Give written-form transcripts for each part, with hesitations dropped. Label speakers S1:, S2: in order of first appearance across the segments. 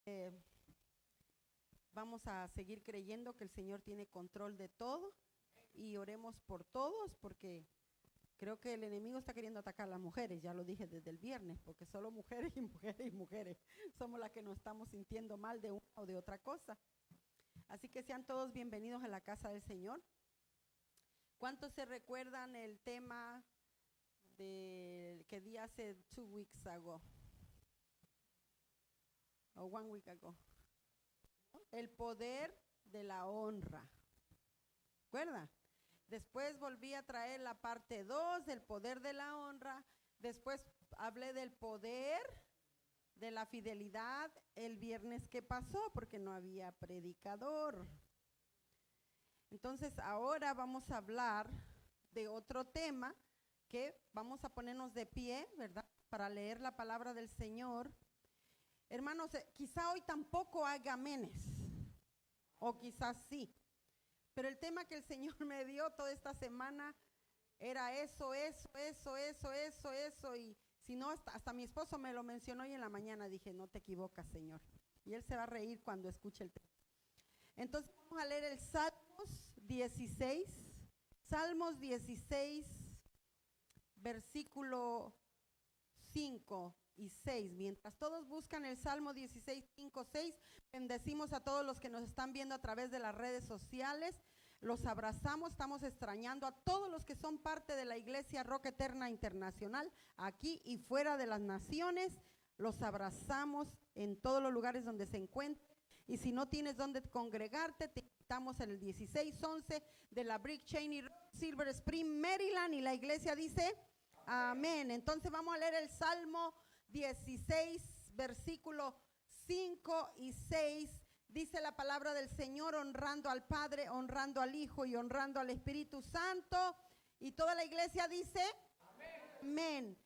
S1: Eh, Vamos a seguir creyendo que el Señor tiene control de todo y oremos por todos, porque creo que el enemigo está queriendo atacar a las mujeres. Ya lo dije desde el viernes, porque solo mujeres y mujeres y mujeres somos las que nos estamos sintiendo mal de una o de otra cosa. Así que sean todos bienvenidos a la casa del Señor. ¿Cuántos se recuerdan el tema que di hace 2 weeks ago? O 1 week ago. El poder de la honra. ¿Recuerda? Después volví a traer la parte 2 del poder de la honra. Después hablé del poder de la fidelidad el viernes que pasó, porque no había predicador. Entonces ahora vamos a hablar de otro tema, que vamos a ponernos de pie, ¿verdad? Para leer la palabra del Señor. Hermanos, quizá hoy tampoco haga amenes, o quizás sí, pero el tema que el Señor me dio toda esta semana era eso, y si no, hasta mi esposo me lo mencionó hoy en la mañana. Dije, no te equivocas, Señor, y él se va a reír cuando escuche el tema. Entonces vamos a leer el Salmos 16, versículo 5 y 6. Mientras todos buscan el Salmo 16, 5, 6, bendecimos a todos los que nos están viendo a través de las redes sociales. Los abrazamos, estamos extrañando a todos los que son parte de la Iglesia Roca Eterna Internacional, aquí y fuera de las naciones. Los abrazamos en todos los lugares donde se encuentren. Y si no tienes donde congregarte, te invitamos en el 1611 de la Brick Cheney Road, Silver Spring, Maryland, y la iglesia dice amén. Entonces vamos a leer el Salmo 16, versículo 5 y 6. Dice la palabra del Señor, honrando al Padre, honrando al Hijo y honrando al Espíritu Santo. Y toda la iglesia dice amén. Amén.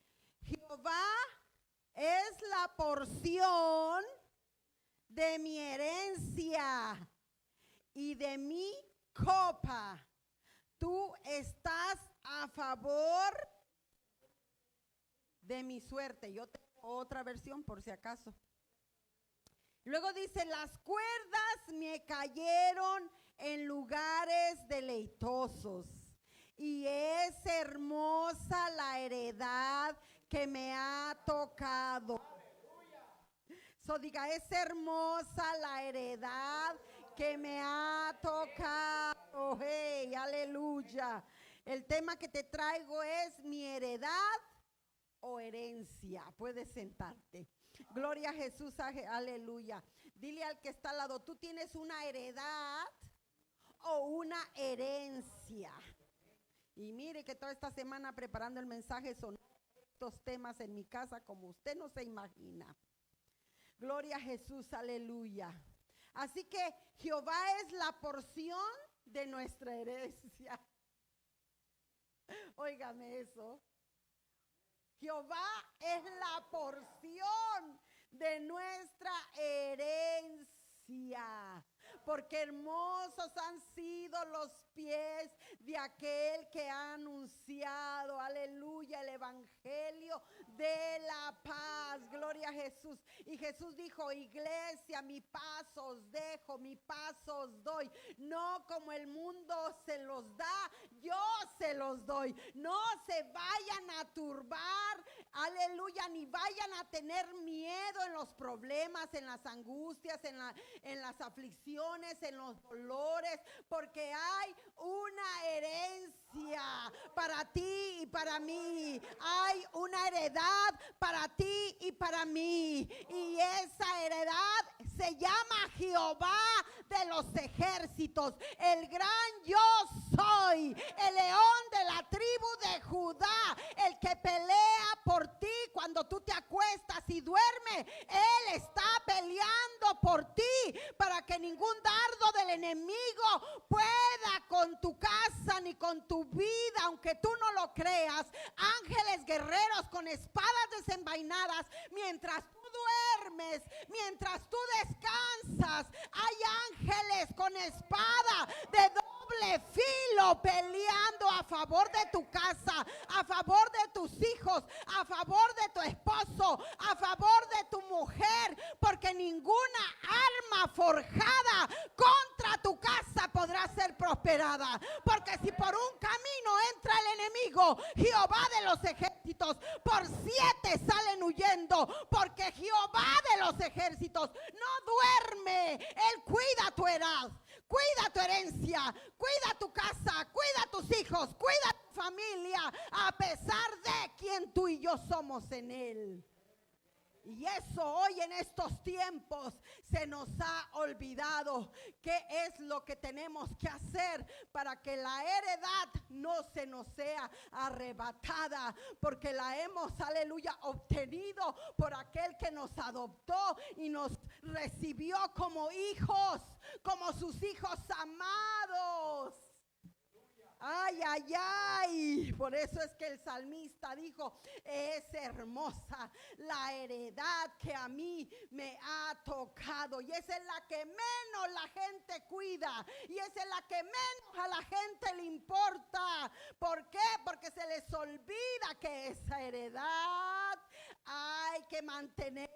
S1: Jehová es la porción de mi herencia y de mi copa. Tú estás a favor de mi suerte. Yo tengo otra versión por si acaso. Luego dice, las cuerdas me cayeron en lugares deleitosos, y es hermosa la heredad que me ha tocado. Diga, es hermosa la heredad que me ha tocado. Hey, aleluya. El tema que te traigo es mi heredad o herencia. Puedes sentarte. Gloria a Jesús, aleluya. Dile al que está al lado, tú tienes una heredad o una herencia. Y mire que toda esta semana preparando el mensaje son estos temas en mi casa como usted no se imagina. Gloria a Jesús, aleluya. Así que Jehová es la porción de nuestra herencia. Óigame eso. Jehová es la porción de nuestra herencia. Porque hermosos han sido los pies de aquel que ha anunciado, aleluya, el evangelio de la paz. Gloria a Jesús. Y Jesús dijo, iglesia, mi paz os dejo, mi paz os doy. No como el mundo se los da, yo se los doy. No se vayan a turbar, aleluya, ni vayan a tener miedo en los problemas, en las angustias, en las aflicciones, en los dolores, porque hay una herencia para ti y para mí. Hay una heredad para ti y para mí, y esa heredad se llama Jehová de los ejércitos, el gran yo soy, el león de la tribu de Judá, el que pelea por ti cuando tú te acuestas y duermes. Él está peleando por ti para que ningún dardo del enemigo pueda con tu casa ni con tu vida, aunque aunque tú no lo creas, ángeles guerreros con espadas desenvainadas, mientras tú duermes, mientras tú descansas, hay ángeles con espada de doble filo peleando a favor de tu casa, a favor de tus hijos, a favor de tu esposo, a favor de tu mujer, porque ninguna arma forjada contra tu casa podrá ser prosperada, porque si por un camino entra el enemigo, Jehová de los ejércitos, por 7 salen huyendo, porque Jehová de los ejércitos no duerme. Él cuida tu heredad, cuida tu herencia, cuida tu casa, cuida tus hijos, cuida tu familia, a pesar de quien tú y yo somos en él. Y eso hoy en estos tiempos se nos ha olvidado. ¿Qué es lo que tenemos que hacer para que la heredad no se nos sea arrebatada? Porque la hemos, aleluya, obtenido por aquel que nos adoptó y nos recibió como hijos, como sus hijos amados. Ay, ay, ay. Por eso es que el salmista dijo: es hermosa la heredad que a mí me ha tocado. Y esa es la que menos la gente cuida. Y esa es la que menos a la gente le importa. ¿Por qué? Porque se les olvida que esa heredad hay que mantener.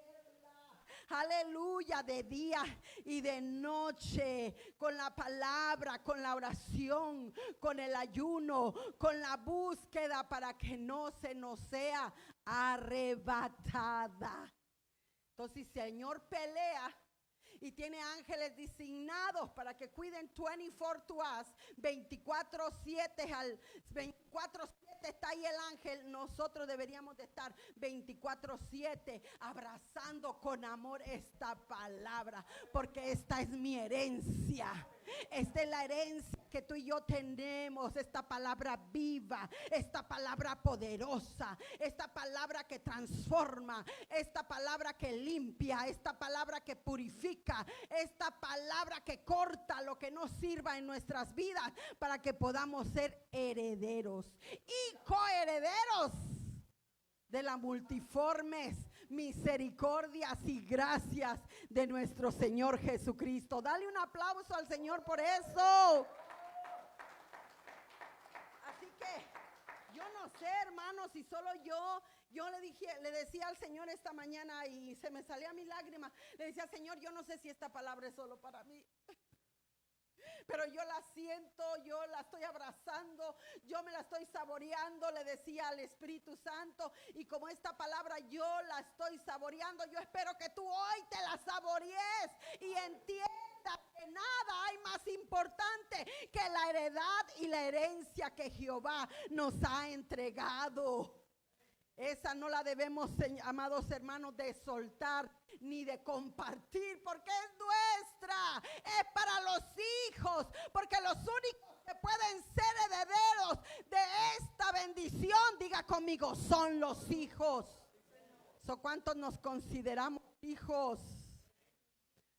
S1: Aleluya, de día y de noche, con la palabra, con la oración, con el ayuno, con la búsqueda, para que no se nos sea arrebatada. Entonces, si el Señor pelea y tiene ángeles designados para que cuiden 24 to us, 24/7 al 24/7 está ahí el ángel. Nosotros deberíamos de estar 24/7 abrazando con amor esta palabra, porque esta es mi herencia. Esta es la herencia que tú y yo tenemos, esta palabra viva, esta palabra poderosa, esta palabra que transforma, esta palabra que limpia, esta palabra que purifica, esta palabra que corta lo que no sirva en nuestras vidas, para que podamos ser herederos y coherederos de las multiformes misericordias y gracias de nuestro Señor Jesucristo. Dale un aplauso al Señor por eso. Así que yo no sé, hermanos, si solo yo le decía al Señor esta mañana, y se me salía mi lágrima. Le decía: Señor, yo no sé si esta palabra es solo para mí, pero yo la siento, yo la estoy abrazando, yo me la estoy saboreando. Le decía al Espíritu Santo, y como esta palabra yo la estoy saboreando, yo espero que tú hoy te la saborees y entiendas que nada hay más importante que la heredad y la herencia que Jehová nos ha entregado. Esa no la debemos, amados hermanos, de soltar ni de compartir, porque es nuestra, es para los hijos, porque los únicos que pueden ser herederos de esta bendición, diga conmigo, son los hijos. ¿Cuántos nos consideramos hijos?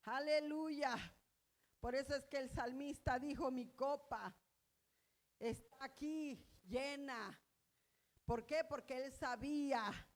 S1: Aleluya. Por eso es que el salmista dijo: mi copa está aquí llena. ¿Por qué? Porque él sabía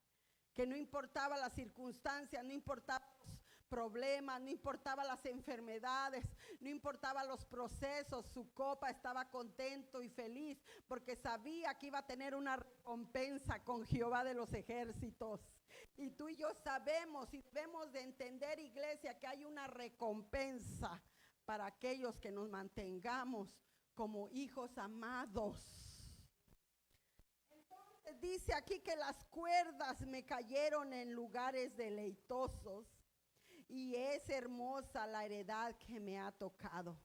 S1: que no importaba las circunstancias, no importaba los problemas, no importaba las enfermedades, no importaba los procesos, su copa estaba contento y feliz, porque sabía que iba a tener una recompensa con Jehová de los ejércitos. Y tú y yo sabemos y debemos de entender, iglesia, que hay una recompensa para aquellos que nos mantengamos como hijos amados. Dice aquí que las cuerdas me cayeron en lugares deleitosos, y es hermosa la heredad que me ha tocado.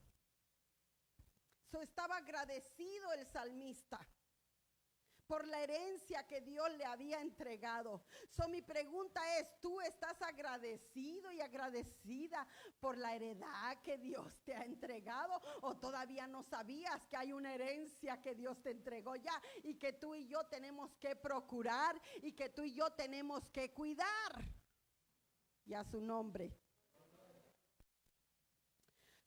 S1: Estaba agradecido el salmista por la herencia que Dios le había entregado. Mi pregunta es: ¿tú estás agradecido y agradecida por la heredad que Dios te ha entregado? ¿O todavía no sabías que hay una herencia que Dios te entregó ya, y que tú y yo tenemos que procurar, y que tú y yo tenemos que cuidar? Y a su nombre.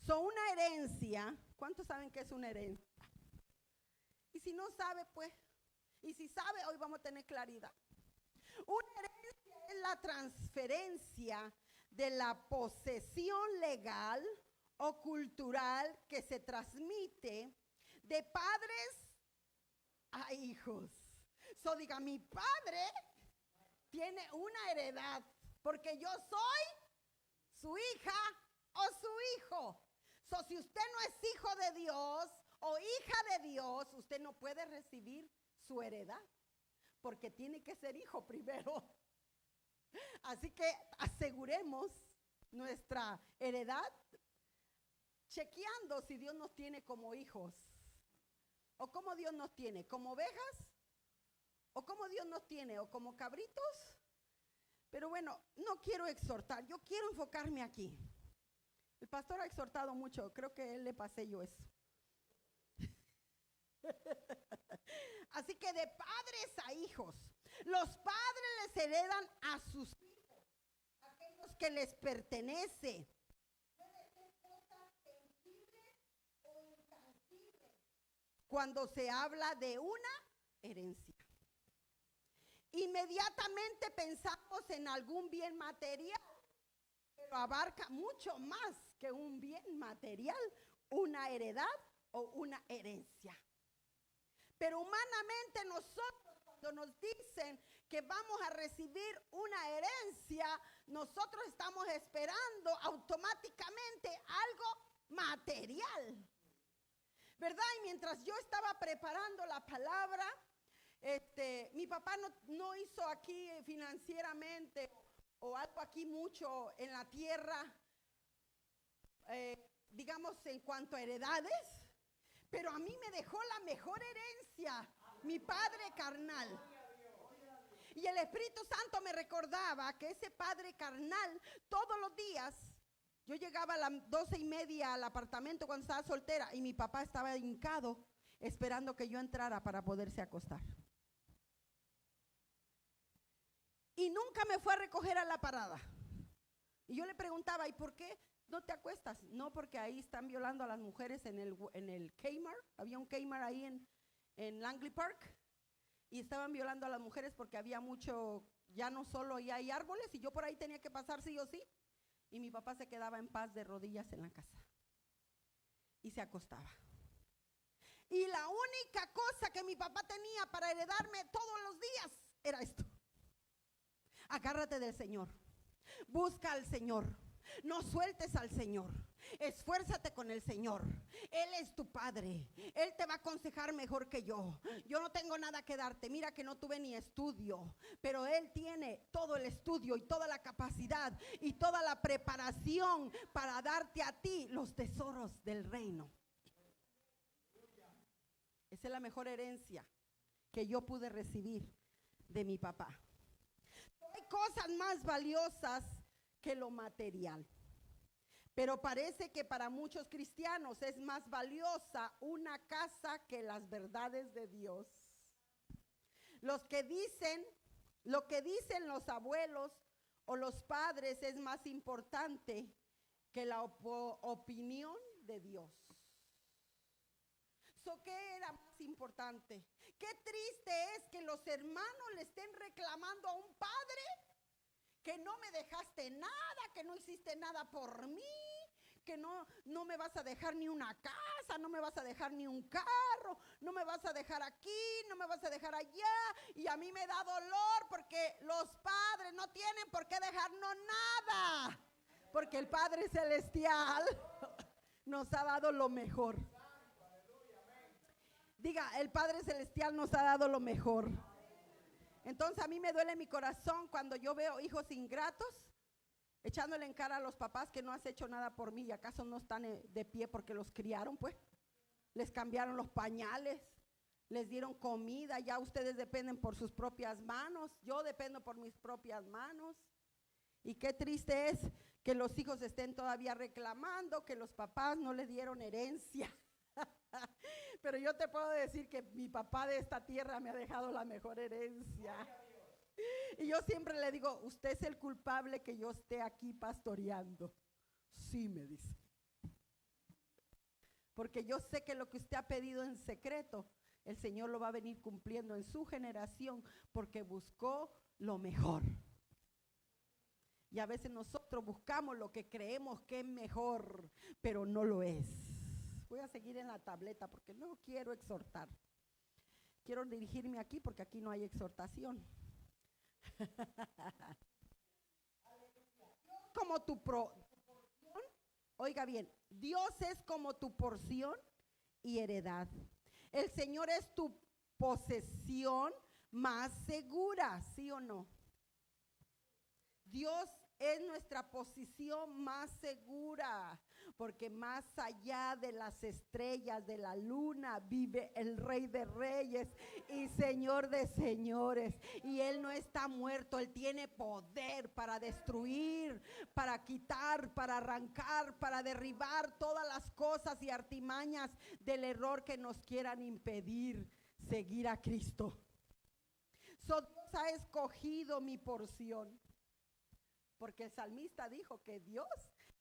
S1: Una herencia, ¿cuántos saben que es una herencia? Y si no sabe, pues Y si sabe, hoy vamos a tener claridad. Una herencia es la transferencia de la posesión legal o cultural que se transmite de padres a hijos. So diga, mi padre tiene una heredad porque yo soy su hija o su hijo. So si usted no es hijo de Dios o hija de Dios, usted no puede recibir su heredad porque tiene que ser hijo primero. Así que aseguremos nuestra heredad chequeando si Dios nos tiene como hijos o como Dios nos tiene, como ovejas o como Dios nos tiene, o como cabritos. Pero bueno, no quiero exhortar, yo quiero enfocarme aquí. El pastor ha exhortado mucho, creo que él le pasé yo eso. Así que de padres a hijos, los padres les heredan a sus hijos aquellos que les pertenece. Puede ser cosa tangible o intangible cuando se habla de una herencia. Inmediatamente pensamos en algún bien material, pero abarca mucho más que un bien material, una heredad o una herencia. Pero humanamente nosotros, cuando nos dicen que vamos a recibir una herencia, nosotros estamos esperando automáticamente algo material, ¿verdad? Y mientras yo estaba preparando la palabra, mi papá no hizo aquí financieramente o algo aquí mucho en la tierra, digamos en cuanto a heredades, pero a mí me dejó la mejor herencia, mi padre carnal. Y el Espíritu Santo me recordaba que ese padre carnal todos los días, yo llegaba a las 12:30 al apartamento cuando estaba soltera y mi papá estaba hincado esperando que yo entrara para poderse acostar. Y nunca me fue a recoger a la parada. Y yo le preguntaba, ¿y por qué no te acuestas? No, porque ahí están violando a las mujeres en el Kmart. Había un Kmart ahí en Langley Park. Y estaban violando a las mujeres porque había mucho, ya no solo ya hay árboles, y yo por ahí tenía que pasar sí o sí. Y mi papá se quedaba en paz de rodillas en la casa. Y se acostaba. Y la única cosa que mi papá tenía para heredarme todos los días era esto. Agárrate del Señor, busca al Señor, no sueltes al Señor, esfuérzate con el Señor. Él es tu padre, Él te va a aconsejar mejor que yo. Yo no tengo nada que darte, mira que no tuve ni estudio, pero Él tiene todo el estudio y toda la capacidad y toda la preparación para darte a ti los tesoros del reino. Esa es la mejor herencia que yo pude recibir de mi papá. Hay cosas más valiosas que lo material, pero parece que para muchos cristianos es más valiosa una casa que las verdades de Dios. Lo que dicen los abuelos o los padres es más importante que la opinión de Dios. ¿Qué era más importante? Qué triste es que los hermanos le estén reclamando a un padre que no me dejaste nada, que no hiciste nada por mí, que no me vas a dejar ni una casa, no me vas a dejar ni un carro, no me vas a dejar aquí, no me vas a dejar allá. Y a mí me da dolor porque los padres no tienen por qué dejarnos nada, porque el Padre Celestial nos ha dado lo mejor. Diga, el Padre Celestial nos ha dado lo mejor. Entonces a mí me duele mi corazón cuando yo veo hijos ingratos echándole en cara a los papás que no has hecho nada por mí. ¿Y acaso no están de pie porque los criaron, pues? Les cambiaron los pañales, les dieron comida, ya ustedes dependen por sus propias manos, yo dependo por mis propias manos. Y qué triste es que los hijos estén todavía reclamando que los papás no le dieron herencia. Pero yo te puedo decir que mi papá de esta tierra me ha dejado la mejor herencia. Y yo siempre le digo, usted es el culpable que yo esté aquí pastoreando. Sí, me dice. Porque yo sé que lo que usted ha pedido en secreto el Señor lo va a venir cumpliendo en su generación porque buscó lo mejor. Y a veces nosotros buscamos lo que creemos que es mejor, pero no lo es. Voy a seguir en la tableta porque no quiero exhortar. Quiero dirigirme aquí porque aquí no hay exhortación. Como tu porción, oiga bien, Dios es como tu porción y heredad. El Señor es tu posesión más segura, ¿sí o no? Dios es nuestra posición más segura, porque más allá de las estrellas, de la luna, vive el Rey de Reyes y Señor de Señores. Y Él no está muerto, Él tiene poder para destruir, para quitar, para arrancar, para derribar todas las cosas y artimañas del error que nos quieran impedir seguir a Cristo. Dios ha escogido mi porción. Porque el salmista dijo que Dios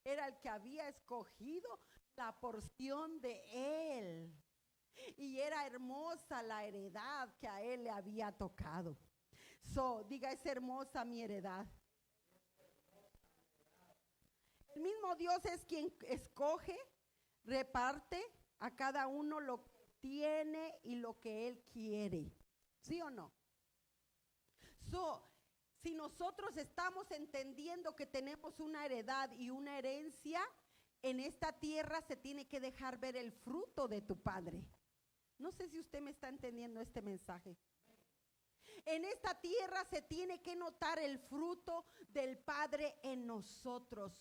S1: era el que había escogido la porción de él. Y era hermosa la heredad que a él le había tocado. Diga, es hermosa mi heredad. El mismo Dios es quien escoge, reparte a cada uno lo que tiene y lo que él quiere. ¿Sí o no? Si nosotros estamos entendiendo que tenemos una heredad y una herencia, en esta tierra se tiene que dejar ver el fruto de tu Padre. No sé si usted me está entendiendo este mensaje. En esta tierra se tiene que notar el fruto del Padre en nosotros.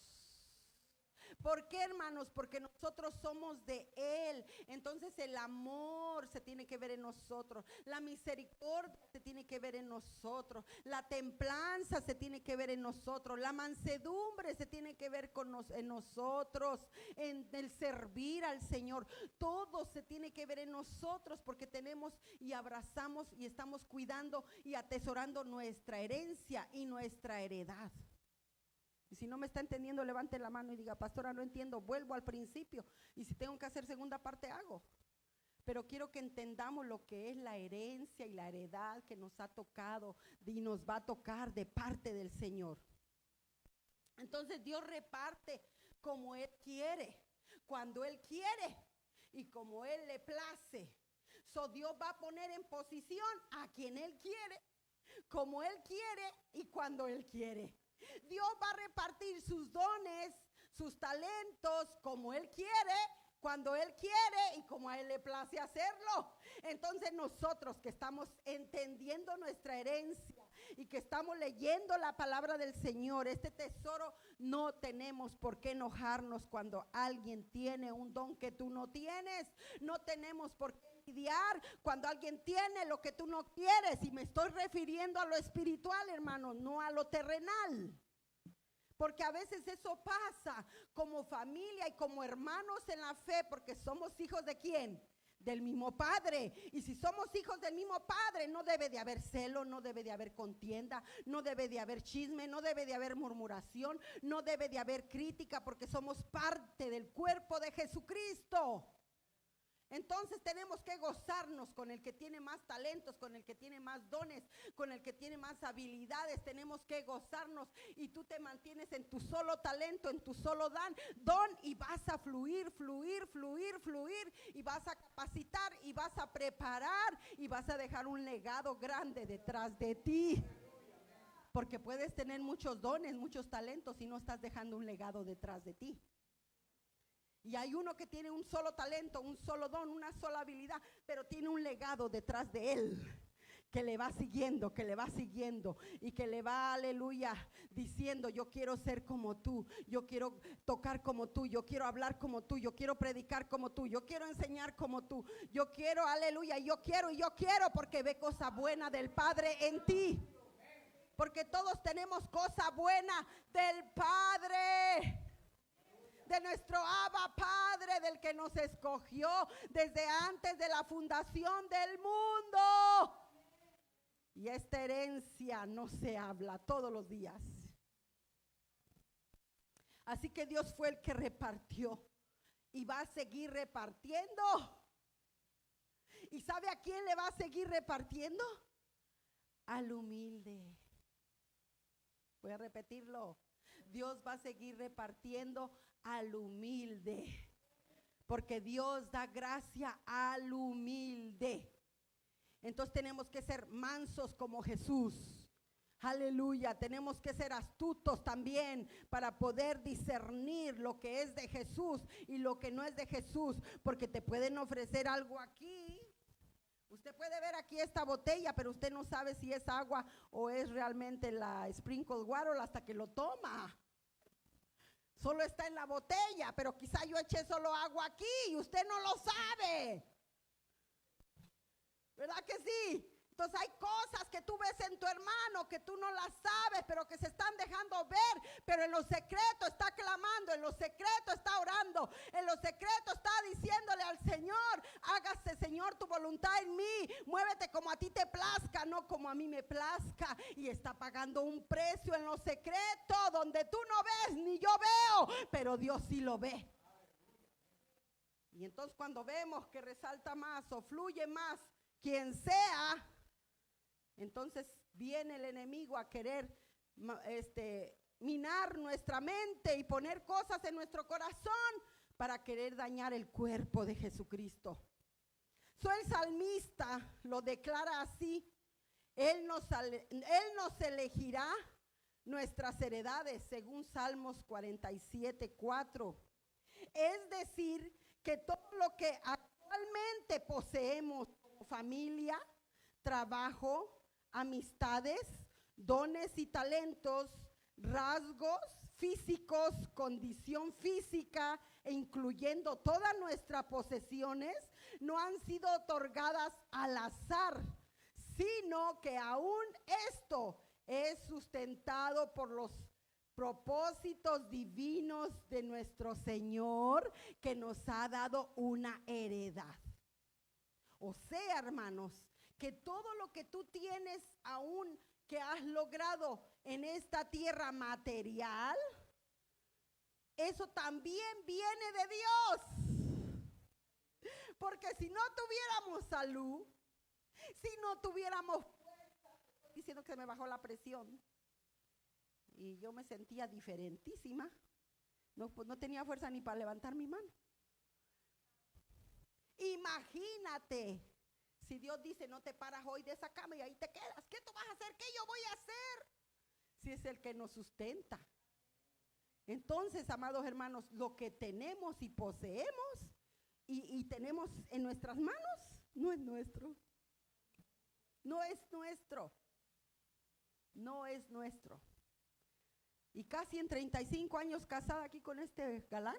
S1: ¿Por qué, hermanos? Porque nosotros somos de Él. Entonces el amor se tiene que ver en nosotros. La misericordia se tiene que ver en nosotros. La templanza se tiene que ver en nosotros. La mansedumbre se tiene que ver en nosotros. En el servir al Señor. Todo se tiene que ver en nosotros porque tenemos y abrazamos y estamos cuidando y atesorando nuestra herencia y nuestra heredad. Y si no me está entendiendo, levante la mano y diga, pastora, no entiendo, vuelvo al principio. Y si tengo que hacer segunda parte, hago. Pero quiero que entendamos lo que es la herencia y la heredad que nos ha tocado y nos va a tocar de parte del Señor. Entonces Dios reparte como Él quiere, cuando Él quiere y como Él le place. Dios va a poner en posición a quien Él quiere, como Él quiere y cuando Él quiere. Dios va a repartir sus dones, sus talentos, como Él quiere, cuando Él quiere y como a Él le place hacerlo. Entonces nosotros que estamos entendiendo nuestra herencia y que estamos leyendo la palabra del Señor, este tesoro, no tenemos por qué enojarnos cuando alguien tiene un don que tú no tienes. No tenemos por qué envidiar cuando alguien tiene lo que tú no quieres. Y me estoy refiriendo a lo espiritual, hermano, no a lo terrenal. Porque a veces eso pasa como familia y como hermanos en la fe, porque somos hijos de ¿quién? Del mismo Padre. Y si somos hijos del mismo Padre, no debe de haber celo, no debe de haber contienda, no debe de haber chisme, no debe de haber murmuración, no debe de haber crítica, porque somos parte del cuerpo de Jesucristo. Entonces tenemos que gozarnos con el que tiene más talentos, con el que tiene más dones, con el que tiene más habilidades. Tenemos que gozarnos y tú te mantienes en tu solo talento, en tu solo don y vas a fluir y vas a capacitar y vas a preparar y vas a dejar un legado grande detrás de ti. Porque puedes tener muchos dones, muchos talentos y no estás dejando un legado detrás de ti. Y hay uno que tiene un solo talento, un solo don, una sola habilidad, pero tiene un legado detrás de él que le va siguiendo y que le va, aleluya, diciendo, yo quiero ser como tú, yo quiero tocar como tú, yo quiero hablar como tú, yo quiero predicar como tú, yo quiero enseñar como tú, yo quiero, aleluya, yo quiero porque ve cosa buena del Padre en ti. Porque todos tenemos cosa buena del Padre, de nuestro Abba Padre, del que nos escogió desde antes de la fundación del mundo. Y esta herencia no se habla todos los días. Así que Dios fue el que repartió y va a seguir repartiendo. ¿Y sabe a quién le va a seguir repartiendo? Al humilde. Voy a repetirlo. Dios va a seguir repartiendo al humilde, porque Dios da gracia al humilde. Entonces tenemos que ser mansos como Jesús. Aleluya, tenemos que ser astutos también para poder discernir lo que es de Jesús y lo que no es de Jesús, porque te pueden ofrecer algo aquí. Usted puede ver aquí esta botella, pero usted no sabe si es agua o es realmente la sprinkle water hasta que lo toma. Solo está en la botella, pero quizá yo eché solo agua aquí y usted no lo sabe. ¿Verdad que sí? Entonces hay cosas que tú ves en tu hermano que tú no las sabes, pero que se están dejando ver, pero en lo secreto está clamando, en lo secreto está orando, en lo secreto está diciéndole al Señor: hágase, Señor, tu voluntad en mí, muévete como a ti te plazca, no como a mí me plazca. Y está pagando un precio en lo secreto, donde tú no ves ni yo veo, pero Dios sí lo ve. Y entonces cuando vemos que resalta más o fluye más quien sea, entonces viene el enemigo a querer minar nuestra mente y poner cosas en nuestro corazón para querer dañar el cuerpo de Jesucristo. El salmista lo declara así: Él nos elegirá nuestras heredades, según Salmos 47:4. Es decir, que todo lo que actualmente poseemos como familia, trabajo, amistades, dones y talentos, rasgos físicos, condición física e incluyendo todas nuestras posesiones, no han sido otorgadas al azar, sino que aún esto es sustentado por los propósitos divinos de nuestro Señor, que nos ha dado una heredad. O sea, hermanos, que todo lo que tú tienes aún que has logrado en esta tierra material, eso también viene de Dios. Porque si no tuviéramos salud, si no tuviéramos fuerza, estoy diciendo que se me bajó la presión y yo me sentía diferentísima, no tenía fuerza ni para levantar mi mano. Imagínate, si Dios dice: no te paras hoy de esa cama y ahí te quedas, ¿qué tú vas a hacer? ¿Qué yo voy a hacer? Si es el que nos sustenta. Entonces, amados hermanos, lo que tenemos y poseemos y tenemos en nuestras manos, no es nuestro. No es nuestro. No es nuestro. Y casi en 35 años casada aquí con este galán,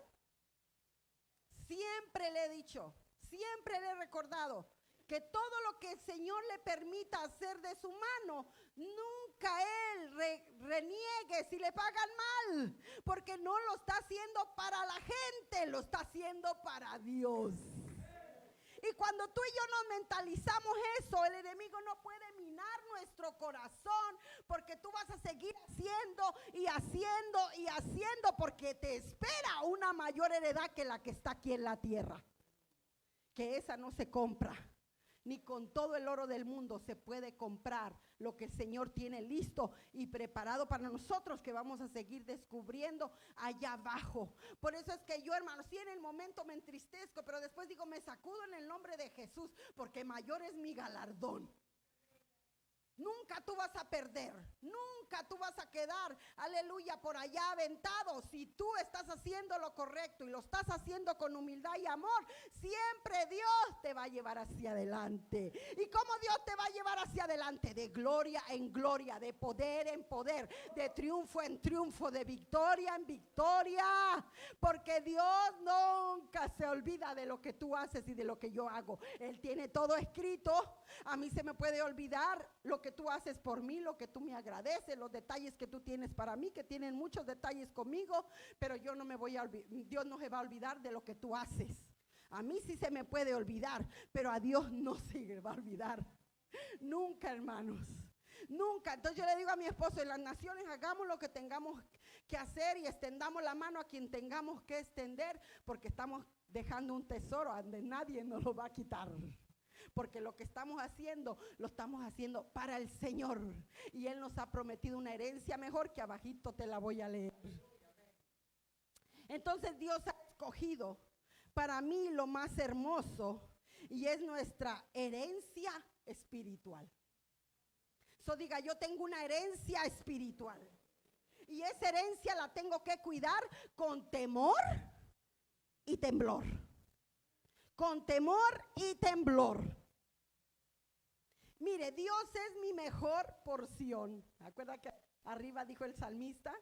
S1: siempre le he dicho, siempre le he recordado que todo lo que el Señor le permita hacer de su mano, nunca Él reniegue si le pagan mal, porque no lo está haciendo para la gente, lo está haciendo para Dios. Y cuando tú y yo nos mentalizamos eso, el enemigo no puede minar nuestro corazón, porque tú vas a seguir haciendo y haciendo y haciendo, porque te espera una mayor heredad que la que está aquí en la tierra. Que esa no se compra, ni con todo el oro del mundo se puede comprar lo que el Señor tiene listo y preparado para nosotros, que vamos a seguir descubriendo allá abajo. Por eso es que yo, hermanos, sí, en el momento me entristezco, pero después digo: me sacudo en el nombre de Jesús, porque mayor es mi galardón. Nunca tú vas a perder, nunca tú vas a quedar, aleluya, por allá aventado. Si tú estás haciendo lo correcto y lo estás haciendo con humildad y amor, siempre Dios te va a llevar hacia adelante. ¿Y cómo Dios te va a llevar hacia adelante? De gloria en gloria, de poder en poder, de triunfo en triunfo, de victoria en victoria. Porque Dios nunca se olvida de lo que tú haces y de lo que yo hago. Él tiene todo escrito. A mí se me puede olvidar lo que tú haces por mí, lo que tú me agradeces, los detalles que tú tienes para mí, que tienen muchos detalles conmigo, pero yo no me voy a olvidar, Dios no se va a olvidar de lo que tú haces. A mí sí se me puede olvidar, pero a Dios no se va a olvidar. Nunca, hermanos. Nunca. Entonces yo le digo a mi esposo: en las naciones hagamos lo que tengamos que hacer y extendamos la mano a quien tengamos que extender, porque estamos dejando un tesoro donde nadie nos lo va a quitar. porque lo que estamos haciendo, lo estamos haciendo para el Señor. Y Él nos ha prometido una herencia mejor, que abajito te la voy a leer. Entonces Dios ha escogido para mí lo más hermoso, y es nuestra herencia espiritual. So diga, yo tengo una herencia espiritual. Y esa herencia la tengo que cuidar con temor y temblor. Con temor y temblor. Mire, Dios es mi mejor porción. ¿Acuerda que arriba dijo el salmista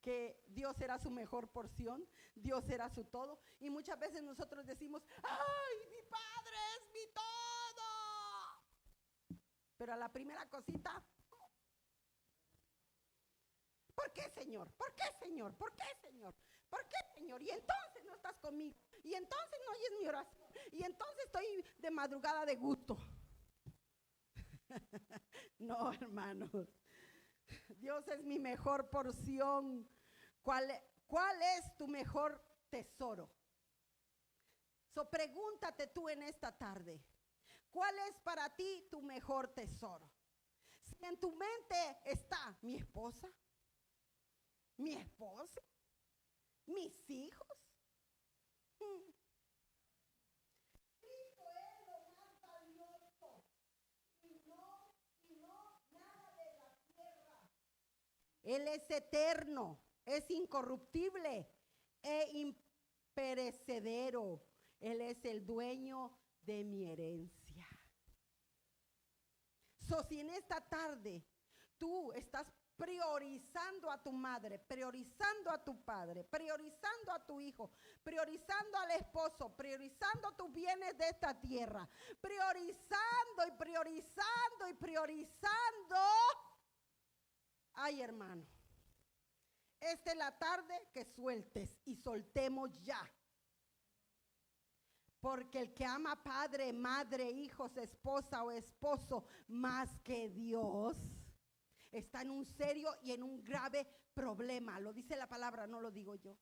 S1: que Dios era su mejor porción? Dios era su todo. Y muchas veces nosotros decimos, ¡ay, mi Padre es mi todo! Pero a la primera cosita, ¿por qué, Señor? ¿Por qué, Señor? ¿Por qué, Señor? ¿Por qué, Señor? Y entonces no estás conmigo. Y entonces no oyes mi oración. Y entonces estoy de madrugada de gusto. No, hermanos. Dios es mi mejor porción. ¿Cuál es tu mejor tesoro? So, pregúntate tú en esta tarde, ¿cuál es para ti tu mejor tesoro? Si en tu mente está mi esposa, mi esposo, mis hijos. Cristo es lo más valioso y no nada de la tierra. Él es eterno, es incorruptible e imperecedero. Él es el dueño de mi herencia. So, si en esta tarde tú estás priorizando a tu madre, priorizando a tu padre, priorizando a tu hijo, priorizando al esposo, priorizando tus bienes de esta tierra, priorizando y priorizando y priorizando. Ay, hermano, esta es la tarde que sueltes y soltemos ya. Porque el que ama padre, madre, hijos, esposa o esposo más que Dios está en un serio y en un grave problema. Lo dice la palabra, no lo digo yo.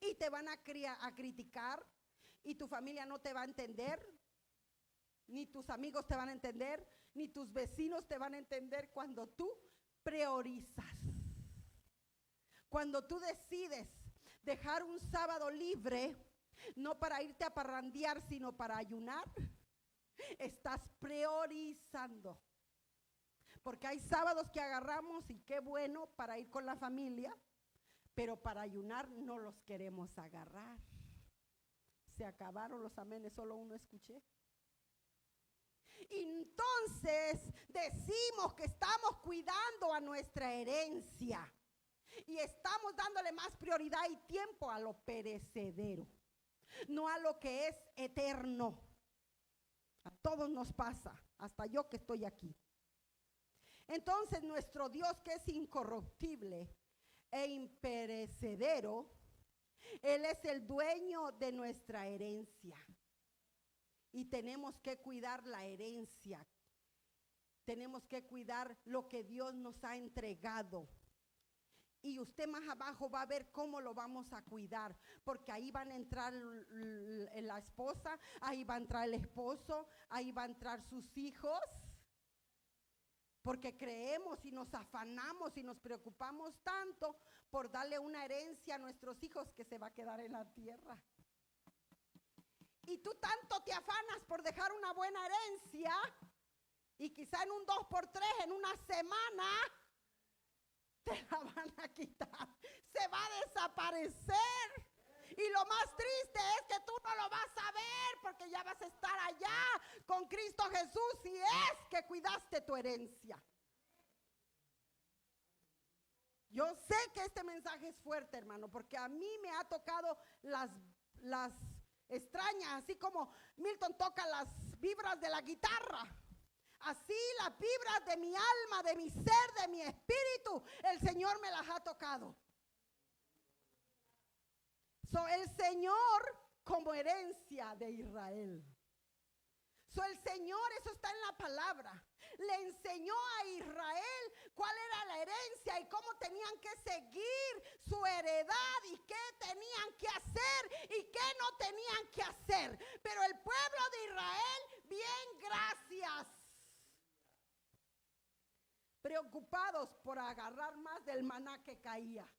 S1: Y te van a criticar, y tu familia no te va a entender, ni tus amigos te van a entender, ni tus vecinos te van a entender cuando tú priorizas. Cuando tú decides dejar un sábado libre, no para irte a parrandear, sino para ayunar, estás priorizando. Porque hay sábados que agarramos y qué bueno para ir con la familia, pero para ayunar no los queremos agarrar. Se acabaron los amenes, solo uno escuché. Entonces decimos que estamos cuidando a nuestra herencia y estamos dándole más prioridad y tiempo a lo perecedero, no a lo que es eterno. A todos nos pasa, hasta yo que estoy aquí. Entonces nuestro Dios, que es incorruptible e imperecedero, Él es el dueño de nuestra herencia. Y tenemos que cuidar la herencia. Tenemos que cuidar lo que Dios nos ha entregado. Y usted más abajo va a ver cómo lo vamos a cuidar, porque ahí van a entrar la esposa, ahí va a entrar el esposo, ahí va a entrar sus hijos, porque creemos y nos afanamos y nos preocupamos tanto por darle una herencia a nuestros hijos que se va a quedar en la tierra. Y tú tanto te afanas por dejar una buena herencia, y quizá en un 2x3, en una semana, te la van a quitar, se va a desaparecer. Y lo más triste es que tú no lo vas a ver, porque ya vas a estar allá con Cristo Jesús, si es que cuidaste tu herencia. Yo sé que este mensaje es fuerte, hermano, porque a mí me ha tocado las extrañas, así como Milton toca las vibras de la guitarra. Así las vibras de mi alma, de mi ser, de mi espíritu, el Señor me las ha tocado. El Señor como herencia de Israel. El Señor, eso está en la palabra. le enseñó a Israel cuál era la herencia y cómo tenían que seguir su heredad y qué tenían que hacer y qué no tenían que hacer. Pero el pueblo de Israel, bien, gracias, preocupados por agarrar más del maná que caía,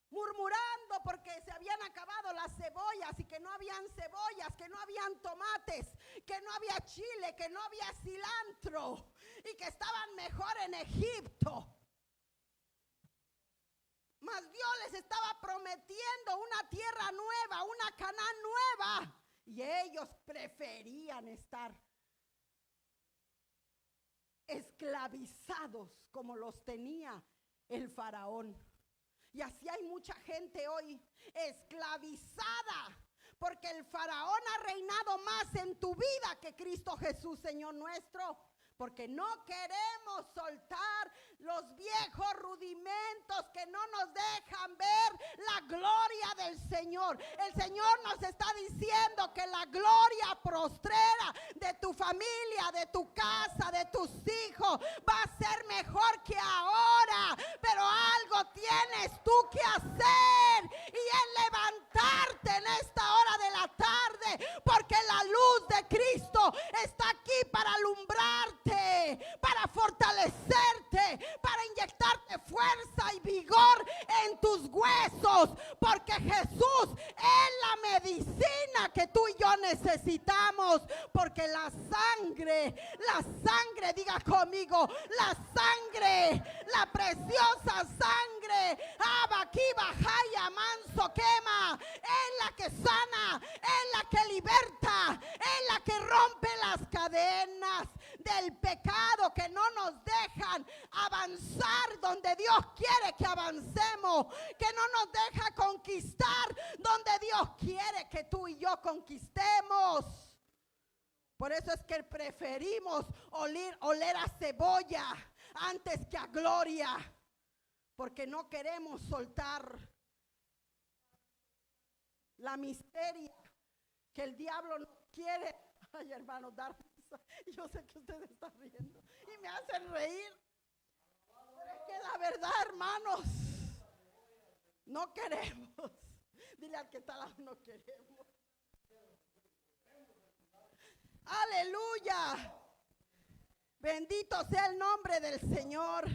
S1: murmurando porque se habían acabado las cebollas y que no habían cebollas, que no habían tomates, que no había chile, que no había cilantro y que estaban mejor en Egipto. Mas Dios les estaba prometiendo una tierra nueva, una Canaán nueva, y ellos preferían estar esclavizados como los tenía el faraón. Y así hay mucha gente hoy esclavizada, porque el faraón ha reinado más en tu vida que Cristo Jesús, Señor nuestro. Porque no queremos soltar los viejos rudimentos que no nos dejan ver la gloria del Señor. El Señor nos está diciendo que la gloria postrera de tu familia, de tu casa, de tus hijos va a ser mejor que ahora. Pero algo tienes tú que hacer, y es levantarte en esta hora de la tarde, porque la luz de Cristo está aquí para alumbrarte, para fortalecerte, para inyectarte fuerza y vigor en tus huesos, porque Jesús es la medicina que tú y yo necesitamos. Porque la sangre, diga conmigo, la sangre, la preciosa sangre, Abaquiba, Jaya, Manso, Quema, es la que sana, es la que liberta, es la que rompe las cadenas del pecado que no nos dejan avanzar donde Dios quiere que avancemos, que no nos deja conquistar donde Dios quiere que tú y yo conquistemos. Por eso es que preferimos oler a cebolla antes que a gloria, porque no queremos soltar la miseria que el diablo no quiere. Ay, hermano, dar risa. Yo sé que ustedes están riendo y me hacen reír, pero es que la verdad, hermanos, no queremos. Dile al que está al lado, no queremos. Aleluya. Bendito sea el nombre del Señor.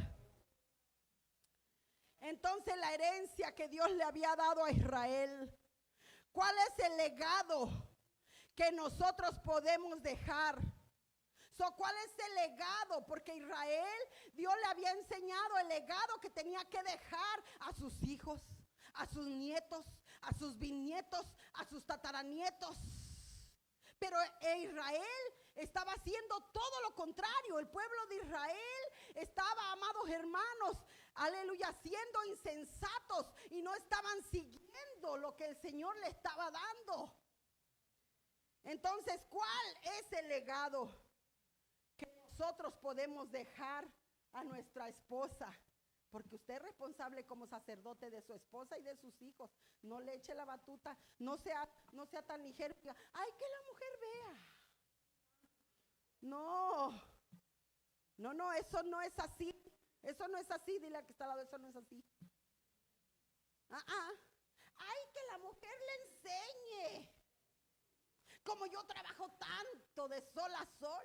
S1: Entonces, la herencia que Dios le había dado a Israel, ¿cuál es el legado que nosotros podemos dejar? ¿Cuál es el legado? Porque Israel, Dios le había enseñado el legado que tenía que dejar a sus hijos, a sus nietos, a sus bisnietos, a sus tataranietos. Pero Israel estaba haciendo todo lo contrario. El pueblo de Israel estaba, amados hermanos, aleluya, siendo insensatos y no estaban siguiendo lo que el Señor le estaba dando. Entonces, ¿cuál es el legado que nosotros podemos dejar a nuestra esposa? Porque usted es responsable como sacerdote de su esposa y de sus hijos. No le eche la batuta, no sea tan ligero. Ay, que la mujer vea. No, eso no es así. Eso no es así, dile al que está al lado, eso no es así. Ay, que la mujer le enseñe. Como yo trabajo tanto de sol a sol.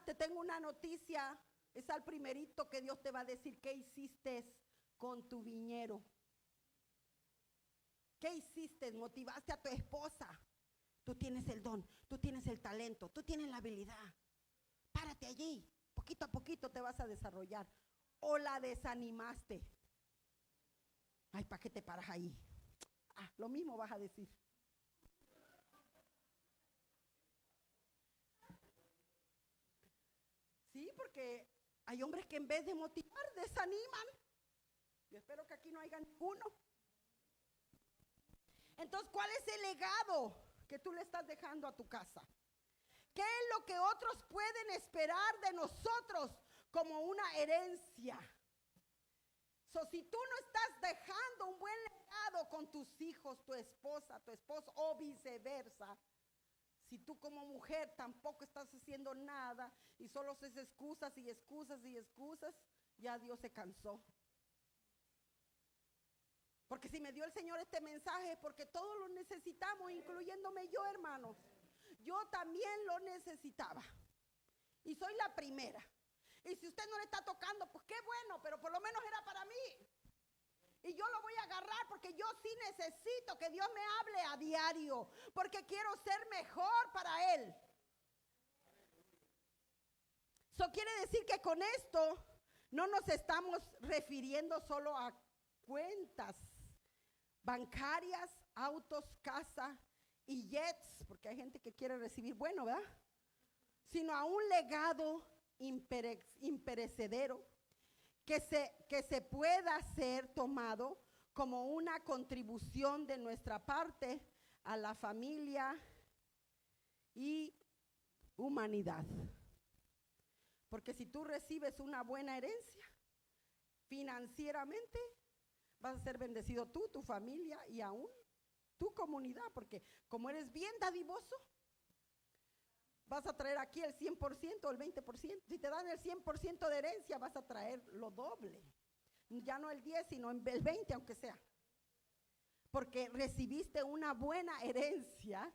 S1: Te tengo una noticia. Es al primerito que Dios te va a decir qué hiciste con tu viñero. ¿Qué hiciste? Motivaste a tu esposa. Tú tienes el don, tú tienes el talento, tú tienes la habilidad. Párate allí, poquito a poquito te vas a desarrollar. O la desanimaste. Ay, ¿para qué te paras ahí? Lo mismo vas a decir. Sí, porque hay hombres que en vez de motivar, desaniman. Yo espero que aquí no haya ninguno. Entonces, ¿cuál es el legado que tú le estás dejando a tu casa? ¿Qué es lo que otros pueden esperar de nosotros como una herencia? Si tú no estás dejando un buen legado con tus hijos, tu esposa, tu esposo o viceversa. Si tú como mujer tampoco estás haciendo nada y solo haces excusas y excusas y excusas, ya Dios se cansó. Porque si me dio el Señor este mensaje, porque todos lo necesitamos, incluyéndome yo, hermanos. Yo también lo necesitaba. Y soy la primera. Y si usted no le está tocando, pues qué bueno, pero por lo menos era para mí. Y yo lo voy a agarrar porque yo sí necesito que Dios me hable a diario, porque quiero ser mejor para Él. Eso quiere decir que con esto no nos estamos refiriendo solo a cuentas bancarias, autos, casa y jets, porque hay gente que quiere recibir bueno, ¿verdad? Sino a un legado imperecedero que se pueda ser tomado como una contribución de nuestra parte a la familia y humanidad. Porque si tú recibes una buena herencia, financieramente vas a ser bendecido tú, tu familia y aún tu comunidad, porque como eres bien dadivoso, vas a traer aquí el 100% o el 20%. Si te dan el 100% de herencia, vas a traer lo doble. Ya no el 10, sino el 20, aunque sea. Porque recibiste una buena herencia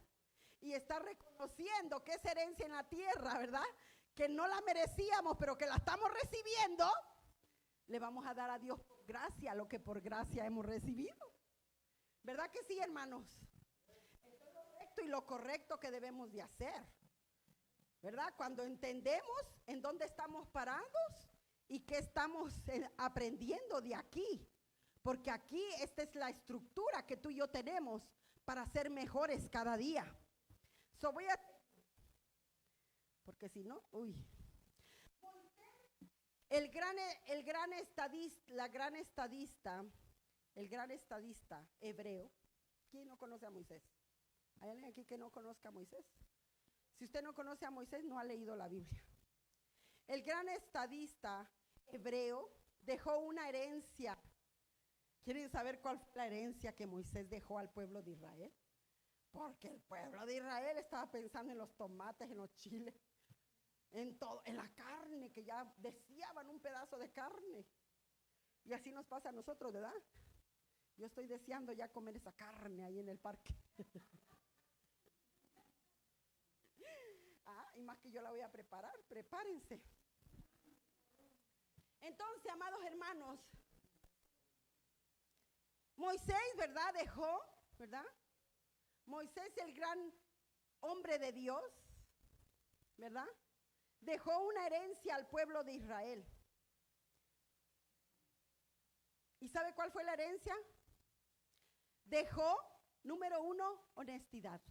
S1: y estás reconociendo que es herencia en la tierra, ¿verdad? Que no la merecíamos, pero que la estamos recibiendo. Le vamos a dar a Dios gracia, lo que por gracia hemos recibido. ¿Verdad que sí, hermanos? Es lo recto y lo correcto que debemos de hacer. ¿Verdad? Cuando entendemos en dónde estamos parados y qué estamos aprendiendo de aquí. Porque aquí esta es la estructura que tú y yo tenemos para ser mejores cada día. Porque si no, el gran estadista hebreo. ¿Quién no conoce a Moisés? ¿Hay alguien aquí que no conozca a Moisés? Si usted no conoce a Moisés, no ha leído la Biblia. El gran estadista hebreo dejó una herencia. ¿Quieren saber cuál fue la herencia que Moisés dejó al pueblo de Israel? Porque el pueblo de Israel estaba pensando en los tomates, en los chiles, en todo, en la carne, que ya deseaban un pedazo de carne. Y así nos pasa a nosotros, ¿verdad? Yo estoy deseando ya comer esa carne ahí en el parque. Y más que yo la voy a preparar, prepárense. Entonces, amados hermanos, Moisés, ¿verdad? Dejó, ¿verdad? Moisés, el gran hombre de Dios, ¿verdad? Dejó una herencia al pueblo de Israel. ¿Y sabe cuál fue la herencia? Dejó, número 1, honestidad.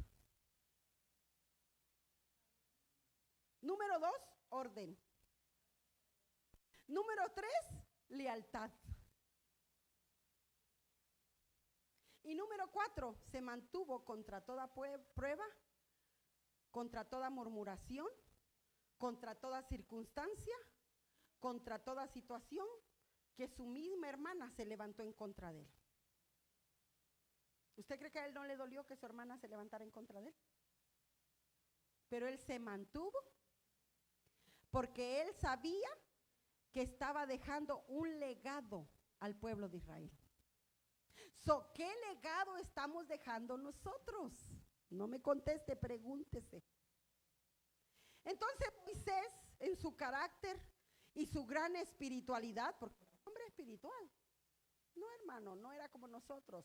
S1: Número 2, orden. Número 3, lealtad. Y número 4, se mantuvo contra toda prueba, contra toda murmuración, contra toda circunstancia, contra toda situación que su misma hermana se levantó en contra de él. ¿Usted cree que a él no le dolió que su hermana se levantara en contra de él? Pero él se mantuvo porque él sabía que estaba dejando un legado al pueblo de Israel. ¿Qué legado estamos dejando nosotros? No me conteste, pregúntese. Entonces Moisés, en su carácter y su gran espiritualidad, porque era un hombre espiritual, no hermano, no era como nosotros.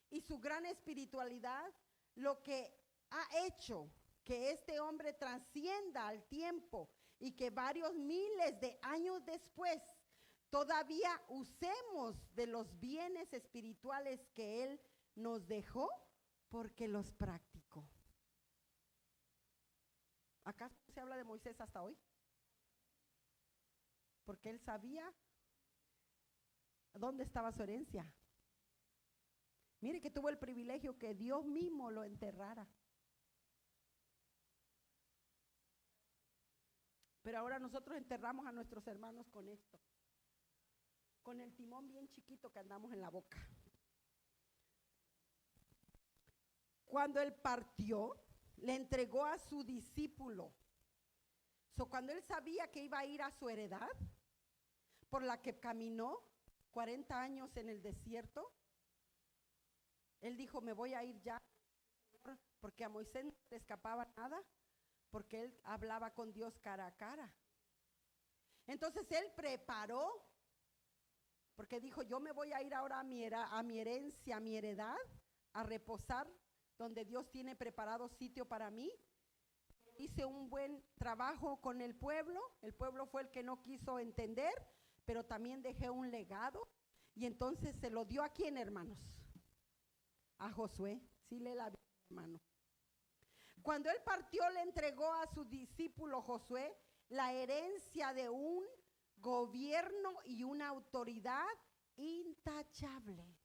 S1: Y su gran espiritualidad, lo que ha hecho que este hombre trascienda al tiempo y que varios miles de años después todavía usemos de los bienes espirituales que él nos dejó porque los practicó. ¿Acaso se habla de Moisés hasta hoy? Porque él sabía dónde estaba su herencia. Mire que tuvo el privilegio que Dios mismo lo enterrara. Pero ahora nosotros enterramos a nuestros hermanos con esto. con el timón bien chiquito que andamos en la boca. Cuando él partió, le entregó a su discípulo. Cuando él sabía que iba a ir a su heredad, por la que caminó 40 años en el desierto, él dijo, me voy a ir ya, porque a Moisés no le escapaba nada, porque él hablaba con Dios cara a cara. Entonces él preparó, porque dijo, yo me voy a ir ahora a mi herencia, a mi heredad, a reposar, donde Dios tiene preparado sitio para mí. Hice un buen trabajo con el pueblo fue el que no quiso entender, pero también dejé un legado, y entonces se lo dio a quién, hermanos, a Josué. Sí, lee la Biblia, hermano. Cuando él partió, le entregó a su discípulo Josué la herencia de un gobierno y una autoridad intachable.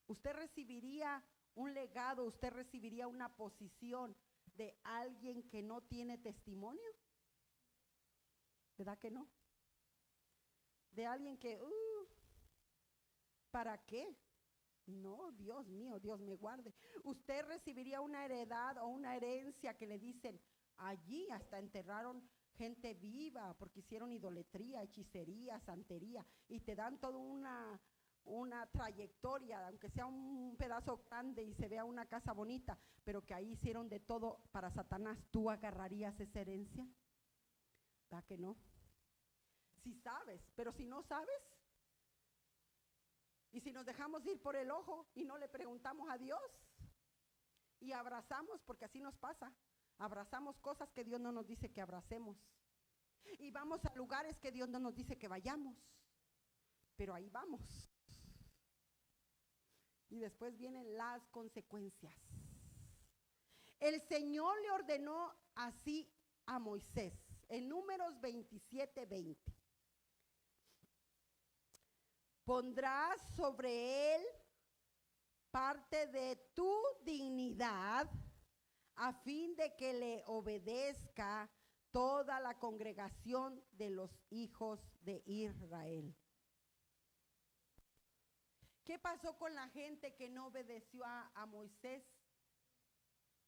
S1: Usted recibiría un legado, usted recibiría una posición de alguien que no tiene testimonio. ¿Verdad que no? De alguien que, ¿para qué? No, Dios mío, Dios me guarde. Usted recibiría una heredad o una herencia que le dicen, allí hasta enterraron gente viva porque hicieron idolatría, hechicería, santería, y te dan toda una trayectoria, aunque sea un pedazo grande y se vea una casa bonita, pero que ahí hicieron de todo para Satanás. ¿Tú agarrarías esa herencia? ¿Verdad que no? Si sabes, pero si no sabes, y si nos dejamos ir por el ojo y no le preguntamos a Dios y abrazamos, porque así nos pasa, abrazamos cosas que Dios no nos dice que abracemos, y vamos a lugares que Dios no nos dice que vayamos, pero ahí vamos. Y después vienen las consecuencias. El Señor le ordenó así a Moisés, en Números 27:20. Pondrás sobre él parte de tu dignidad, a fin de que le obedezca toda la congregación de los hijos de Israel. ¿Qué pasó con la gente que no obedeció a Moisés?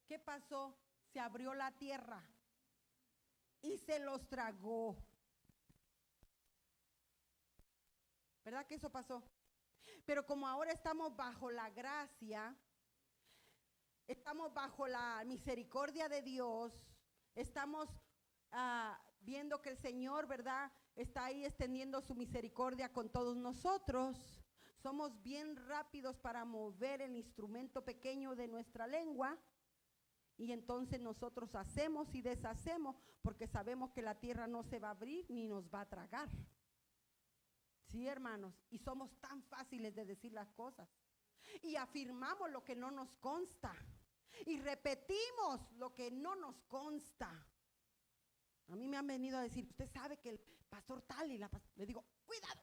S1: ¿Qué pasó? Se abrió la tierra y se los tragó. ¿Verdad que eso pasó? Pero como ahora estamos bajo la gracia, estamos bajo la misericordia de Dios, estamos viendo que el Señor, ¿verdad?, está ahí extendiendo su misericordia con todos nosotros. Somos bien rápidos para mover el instrumento pequeño de nuestra lengua, y entonces nosotros hacemos y deshacemos, porque sabemos que la tierra no se va a abrir ni nos va a tragar. Sí, hermanos, y somos tan fáciles de decir las cosas, y afirmamos lo que no nos consta, y repetimos lo que no nos consta. A mí me han venido a decir, usted sabe que el pastor tal y le digo, cuidado,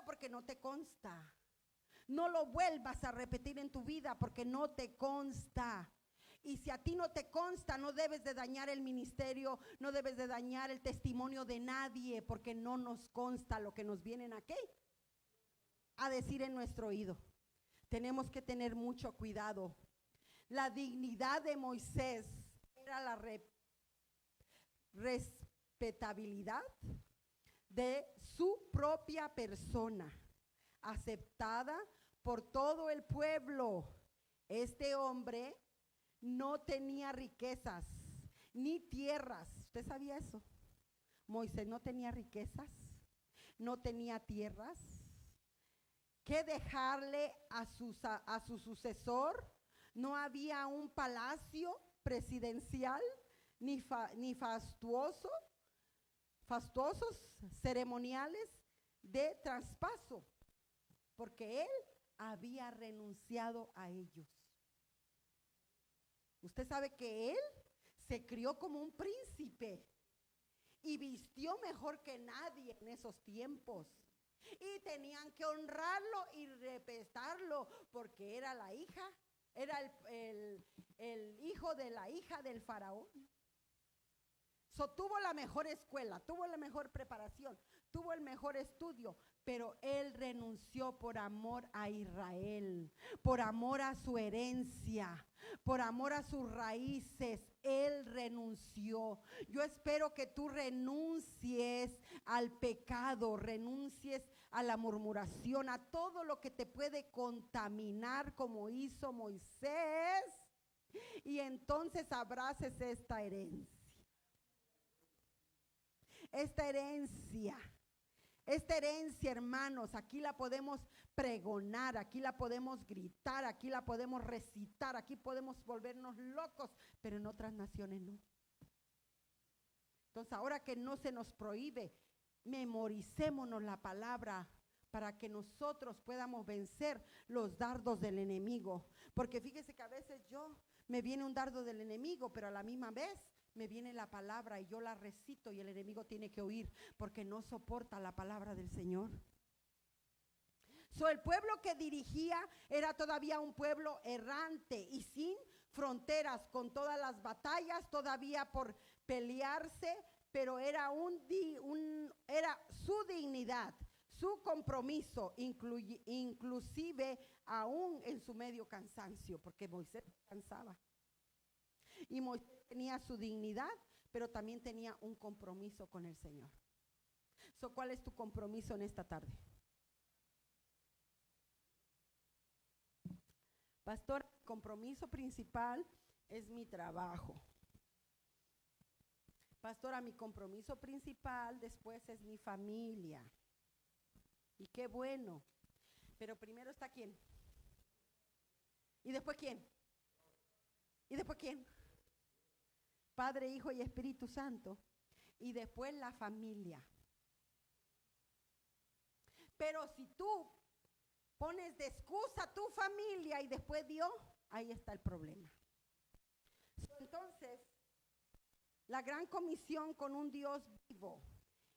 S1: porque no te consta. No lo vuelvas a repetir en tu vida porque no te consta. Y si a ti no te consta, no debes de dañar el ministerio, no debes de dañar el testimonio de nadie, porque no nos consta lo que nos vienen aquí a decir en nuestro oído. Tenemos que tener mucho cuidado. La dignidad de Moisés era la respetabilidad de su propia persona, aceptada por todo el pueblo. Este hombre no tenía riquezas ni tierras. ¿Usted sabía eso? Moisés no tenía riquezas, no tenía tierras que dejarle a su sucesor. No había un palacio presidencial ni fastuosos ceremoniales de traspaso, porque él había renunciado a ellos. Usted sabe que él se crió como un príncipe y vistió mejor que nadie en esos tiempos, y tenían que honrarlo y respetarlo porque era la hija, era el hijo de la hija del faraón. Tuvo la mejor escuela, tuvo la mejor preparación, tuvo el mejor estudio, pero él renunció por amor a Israel, por amor a su herencia, por amor a sus raíces. Él renunció. Yo espero que tú renuncies al pecado, renuncies a la murmuración, a todo lo que te puede contaminar como hizo Moisés, y entonces abraces esta herencia. Esta herencia, hermanos, aquí la podemos pregonar, aquí la podemos gritar, aquí la podemos recitar, aquí podemos volvernos locos, pero en otras naciones no. Entonces, ahora que no se nos prohíbe, memoricémonos la palabra para que nosotros podamos vencer los dardos del enemigo. Porque fíjese que a veces me viene un dardo del enemigo, pero a la misma vez me viene la palabra y yo la recito y el enemigo tiene que huir porque no soporta la palabra del Señor. El pueblo que dirigía era todavía un pueblo errante y sin fronteras, con todas las batallas todavía por pelearse, pero era era su dignidad, su compromiso, inclusive aún en su medio cansancio, porque Moisés cansaba. Y Moisés tenía su dignidad, pero también tenía un compromiso con el Señor. ¿Cuál es tu compromiso en esta tarde? Pastor, el compromiso principal es mi trabajo. Pastora, mi compromiso principal después es mi familia. Y qué bueno. Pero primero está ¿quién? ¿Y después quién? ¿Y después quién? Padre, Hijo y Espíritu Santo. Y después la familia. Pero si tú pones de excusa a tu familia y después Dios, ahí está el problema. Entonces, la gran comisión con un Dios vivo,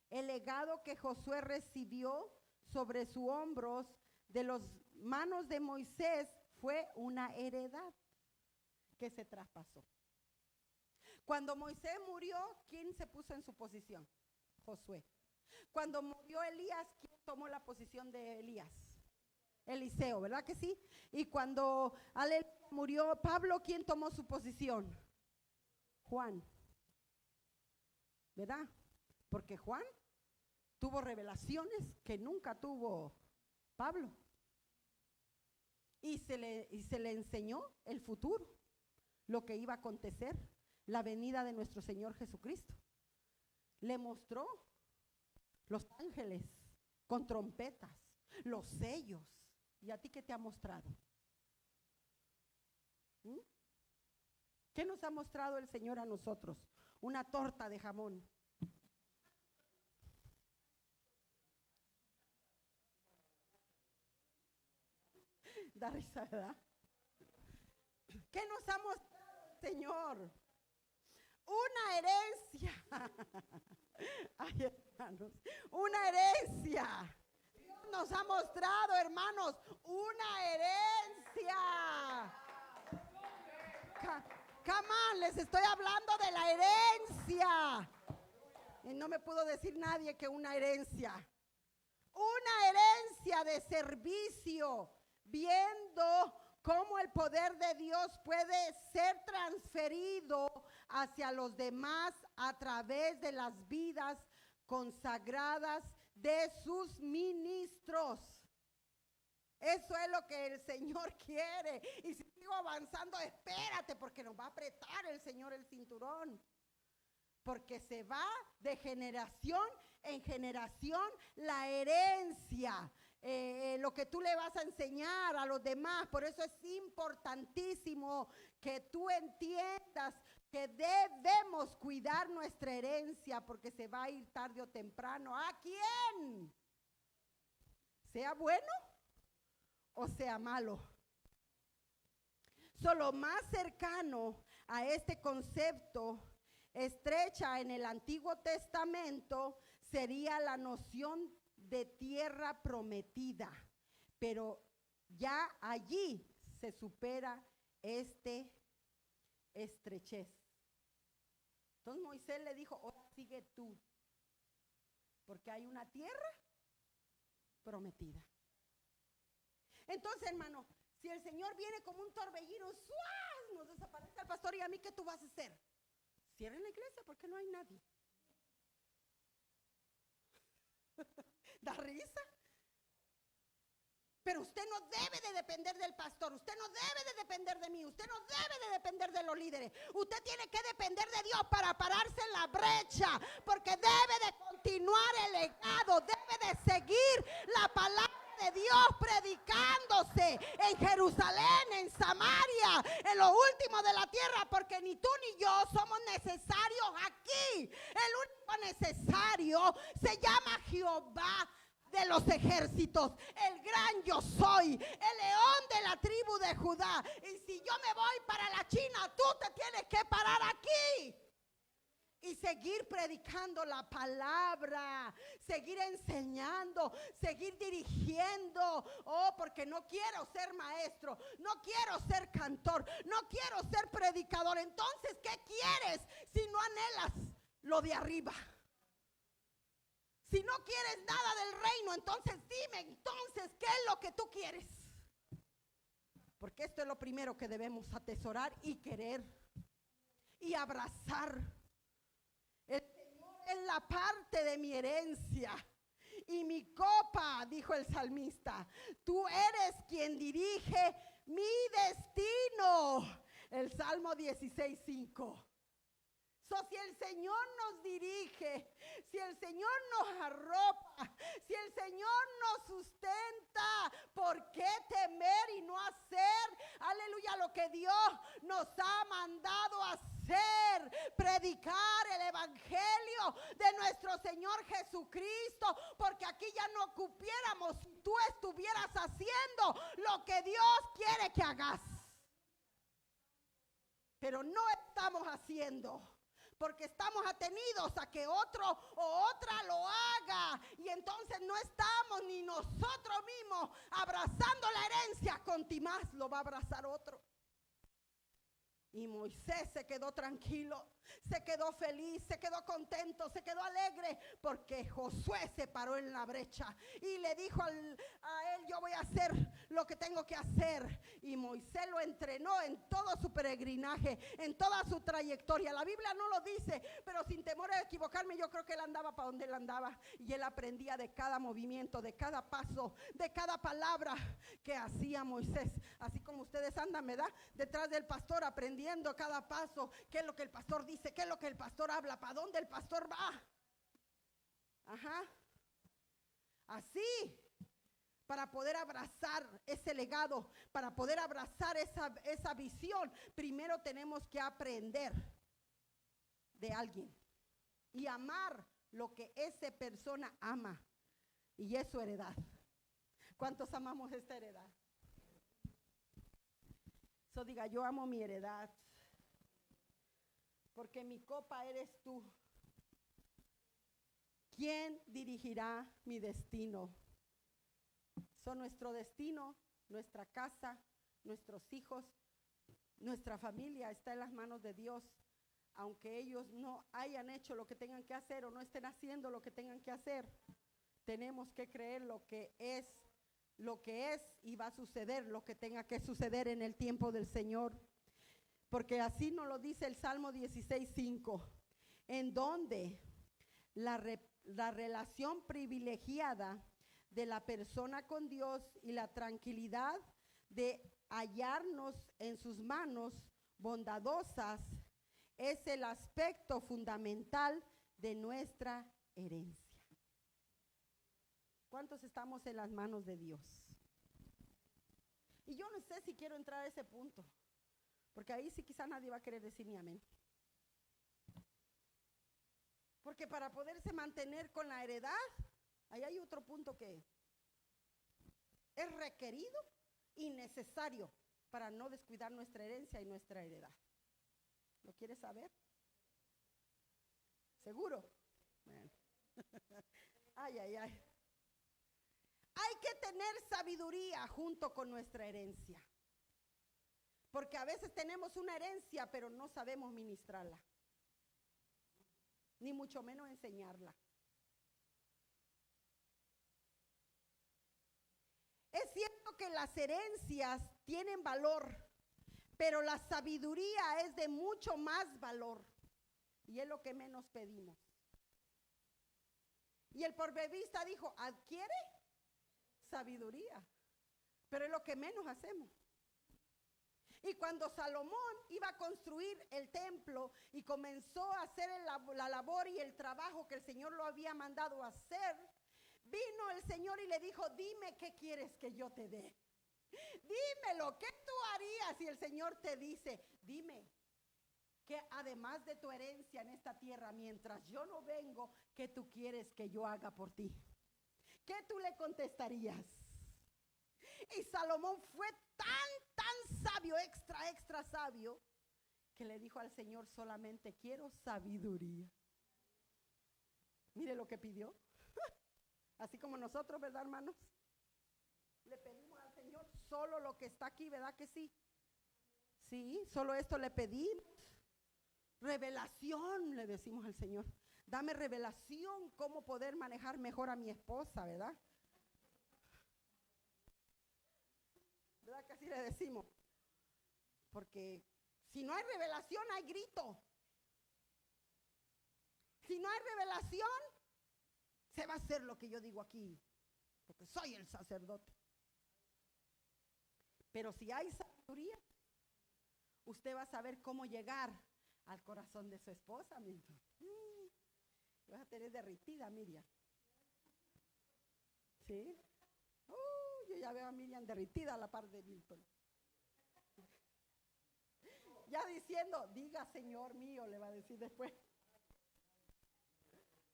S1: el legado que Josué recibió sobre sus hombros de las manos de Moisés fue una heredad que se traspasó. Cuando Moisés murió, ¿quién se puso en su posición? Josué. Cuando murió Elías, ¿quién tomó la posición de Elías? Eliseo, ¿verdad que sí? Y cuando murió Pablo, ¿quién tomó su posición? Juan. ¿Verdad? Porque Juan tuvo revelaciones que nunca tuvo Pablo. Y se le enseñó el futuro, lo que iba a acontecer, la venida de nuestro Señor Jesucristo. Le mostró los ángeles con trompetas, los sellos. ¿Y a ti qué te ha mostrado? ¿Qué nos ha mostrado el Señor a nosotros? Una torta de jamón. Da risa, ¿verdad? ¿Qué nos ha mostrado el Señor? Una herencia. Ay, hermanos, una herencia. Dios nos ha mostrado, hermanos, una herencia. Come on, les estoy hablando de la herencia. Y no me pudo decir nadie que una herencia. Una herencia de servicio, viendo cómo el poder de Dios puede ser transferido hacia los demás a través de las vidas consagradas de sus ministros. Eso es lo que el Señor quiere. Y si sigo avanzando, espérate, porque nos va a apretar el Señor el cinturón. Porque se va de generación en generación la herencia, lo que tú le vas a enseñar a los demás. Por eso es importantísimo que tú entiendas que debemos cuidar nuestra herencia, porque se va a ir tarde o temprano. ¿A quién? ¿Sea bueno o sea malo? Lo más cercano a este concepto estrecha en el Antiguo Testamento sería la noción de tierra prometida, pero ya allí se supera este estrechez. Entonces Moisés le dijo, ahora sigue tú, porque hay una tierra prometida. Entonces, hermano, si el Señor viene como un torbellino, ¡suaz!, nos desaparece el pastor, ¿y a mí qué tú vas a hacer? Cierren la iglesia porque no hay nadie. ¿Da risa? Pero usted no debe de depender del pastor, usted no debe de depender de mí, usted no debe de depender de los líderes. Usted tiene que depender de Dios para pararse en la brecha, porque debe de continuar el legado, debe de seguir la palabra de Dios predicándose en Jerusalén, en Samaria, en lo último de la tierra, porque ni tú ni yo somos necesarios aquí. El único necesario se llama Jehová de los ejércitos, el gran yo soy, el león de la tribu de Judá. Y si yo me voy para la China, tú te tienes que parar aquí y seguir predicando la palabra, seguir enseñando, seguir dirigiendo. Oh, porque no quiero ser maestro, no quiero ser cantor, no quiero ser predicador. Entonces, ¿qué quieres si no anhelas lo de arriba? Si no quieres nada del reino, entonces dime, entonces, ¿qué es lo que tú quieres? Porque esto es lo primero que debemos atesorar y querer y abrazar. El Señor es la parte de mi herencia y mi copa, dijo el salmista. Tú eres quien dirige mi destino. El Salmo 16:5. Si el Señor nos dirige, si el Señor nos arropa, si el Señor nos sustenta, ¿por qué temer y no hacer, aleluya, lo que Dios nos ha mandado hacer? Predicar el evangelio de nuestro Señor Jesucristo, porque aquí ya no cupiéramos si tú estuvieras haciendo lo que Dios quiere que hagas. Pero no estamos haciendo, porque estamos atenidos a que otro o otra lo haga. Y entonces no estamos ni nosotros mismos abrazando la herencia, contimás lo va a abrazar otro. Y Moisés se quedó tranquilo, se quedó feliz, se quedó contento, se quedó alegre, porque Josué se paró en la brecha y le dijo a él, yo voy a hacer lo que tengo que hacer. Y Moisés lo entrenó en todo su peregrinaje, en toda su trayectoria. La Biblia no lo dice, pero sin temor a equivocarme, yo creo que él andaba para donde él andaba, y él aprendía de cada movimiento, de cada paso, de cada palabra que hacía Moisés. Así como ustedes andan, ¿verdad?, detrás del pastor, aprendiendo cada paso, qué es lo que el pastor dice, qué es lo que el pastor habla, para dónde el pastor va. Ajá. Así, para poder abrazar ese legado, para poder abrazar esa visión, primero tenemos que aprender de alguien y amar lo que esa persona ama, y es su heredad. ¿Cuántos amamos esta heredad? So diga, yo amo mi heredad, porque mi copa eres tú. ¿Quién dirigirá mi destino? Son nuestro destino, nuestra casa, nuestros hijos, nuestra familia está en las manos de Dios. Aunque ellos no hayan hecho lo que tengan que hacer o no estén haciendo lo que tengan que hacer, tenemos que creer lo que es y va a suceder lo que tenga que suceder en el tiempo del Señor. Porque así nos lo dice el Salmo 16:5, en donde la relación privilegiada de la persona con Dios y la tranquilidad de hallarnos en sus manos bondadosas es el aspecto fundamental de nuestra herencia. ¿Cuántos estamos en las manos de Dios? Y yo no sé si quiero entrar a ese punto, porque ahí sí quizá nadie va a querer decir ni amén. Porque para poderse mantener con la heredad, ahí hay otro punto que es requerido y necesario para no descuidar nuestra herencia y nuestra heredad. ¿Lo quieres saber? ¿Seguro? Bueno. Ay, ay, ay. Hay que tener sabiduría junto con nuestra herencia, porque a veces tenemos una herencia pero no sabemos ministrarla. ni mucho menos enseñarla. Es cierto que las herencias tienen valor, pero la sabiduría es de mucho más valor. Y es lo que menos pedimos. Y el proverbista dijo, adquiere sabiduría, pero es lo que menos hacemos. Y cuando Salomón iba a construir el templo y comenzó a hacer la labor y el trabajo que el Señor lo había mandado a hacer, vino el Señor y le dijo, dime qué quieres que yo te dé. Dímelo, ¿qué tú harías? Y el Señor te dice, dime, que además de tu herencia en esta tierra, mientras yo no vengo, ¿qué tú quieres que yo haga por ti? ¿Qué tú le contestarías? Y Salomón fue tan sabio, extra sabio, que le dijo al Señor, solamente quiero sabiduría. Mire lo que pidió. Así como nosotros, ¿verdad, hermanos? Le pedimos al Señor solo lo que está aquí, ¿verdad que sí? Sí, solo esto le pedimos. Revelación, le decimos al Señor. Dame revelación cómo poder manejar mejor a mi esposa, ¿verdad? ¿Verdad que así le decimos? Porque si no hay revelación, hay grito. Si no hay revelación, se va a hacer lo que yo digo aquí, porque soy el sacerdote. Pero si hay sabiduría, usted va a saber cómo llegar al corazón de su esposa, Milton. Vas a tener derritida, Miriam. ¿Sí? Yo ya veo a Miriam derritida a la par de Milton. Ya diciendo, diga Señor mío, le va a decir después.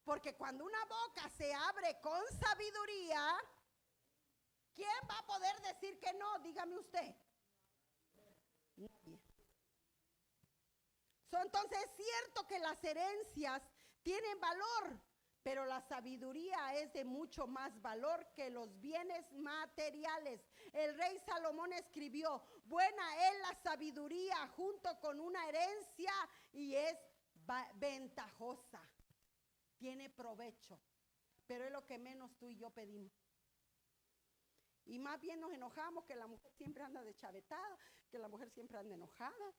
S1: Porque cuando una boca se abre con sabiduría, ¿quién va a poder decir que no? Dígame usted. Nadie. Entonces es cierto que las herencias tienen valor, pero la sabiduría es de mucho más valor que los bienes materiales. El rey Salomón escribió, buena es la sabiduría junto con una herencia y es ventajosa. Tiene provecho, pero es lo que menos tú y yo pedimos. Y más bien nos enojamos que la mujer siempre anda deschavetada, que la mujer siempre anda enojada.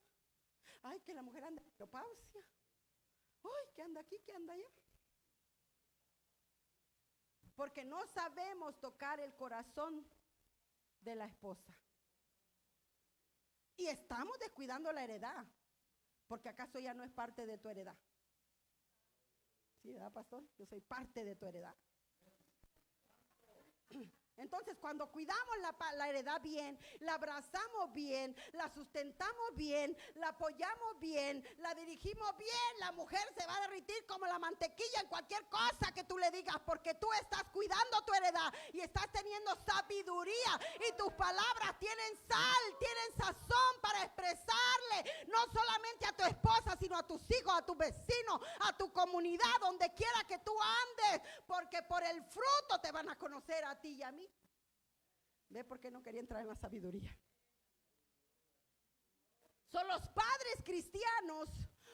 S1: Ay, que la mujer anda en menopausia. Ay, que anda aquí, que anda allá. Porque no sabemos tocar el corazón de la esposa. Y estamos descuidando la heredad, porque acaso ya no es parte de tu heredad. ¿Sí, verdad, pastor? Yo soy parte de tu heredad. Entonces, cuando cuidamos la heredad bien, la abrazamos bien, la sustentamos bien, la apoyamos bien, la dirigimos bien, la mujer se va a derretir como la mantequilla en cualquier cosa que tú le digas, porque tú estás cuidando tu heredad y estás teniendo sabiduría y tus palabras tienen sal, tienen sazón para expresarle, no solamente a tu esposa, sino a tus hijos, a tus vecinos, a tu comunidad, donde quiera que tú andes, porque por el fruto te van a conocer a ti y a mí. ¿Ve por qué no quería entrar en la sabiduría? Son los padres cristianos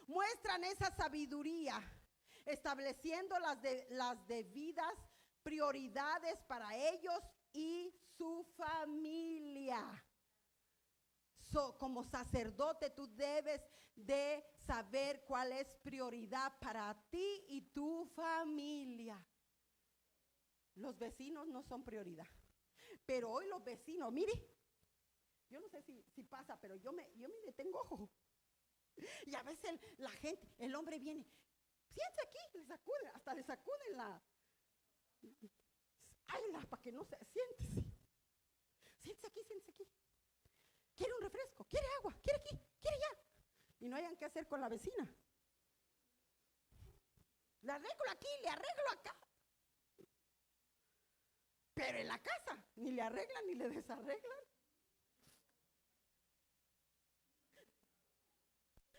S1: muestran esa sabiduría, estableciendo las debidas prioridades para ellos y su familia. Como sacerdote tú debes de saber cuál es prioridad para ti y tu familia. Los vecinos no son prioridad. Pero hoy los vecinos, mire, yo no sé si pasa, pero yo me tengo ojo. Y a veces la gente, el hombre viene, siéntese aquí, le sacuden, hasta le sacuden para que no se, siéntese. Siéntese aquí. ¿Quiere un refresco? ¿Quiere agua? ¿Quiere aquí? ¿Quiere allá? Y no hayan qué hacer con la vecina. Le arreglo aquí, le arreglo acá. Pero en la casa ni le arreglan ni le desarreglan.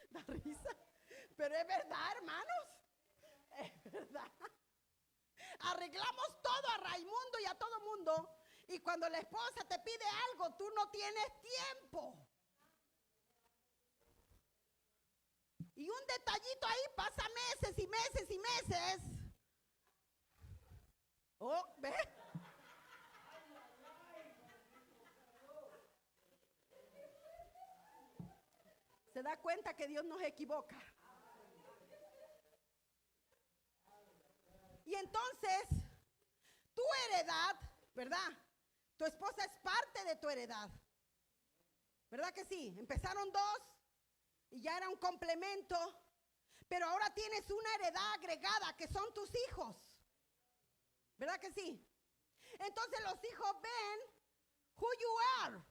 S1: Da risa. Pero es verdad, hermanos. Es verdad. Arreglamos todo a Raimundo y a todo mundo. Y cuando la esposa te pide algo, tú no tienes tiempo. Y un detallito ahí pasa meses y meses y meses. Oh, ¿ve? Se da cuenta que Dios nos equivoca. Y entonces, tu heredad, ¿verdad? Tu esposa es parte de tu heredad. ¿Verdad que sí? Empezaron dos y ya era un complemento. Pero ahora tienes una heredad agregada que son tus hijos. ¿Verdad que sí? Entonces los hijos ven who you are.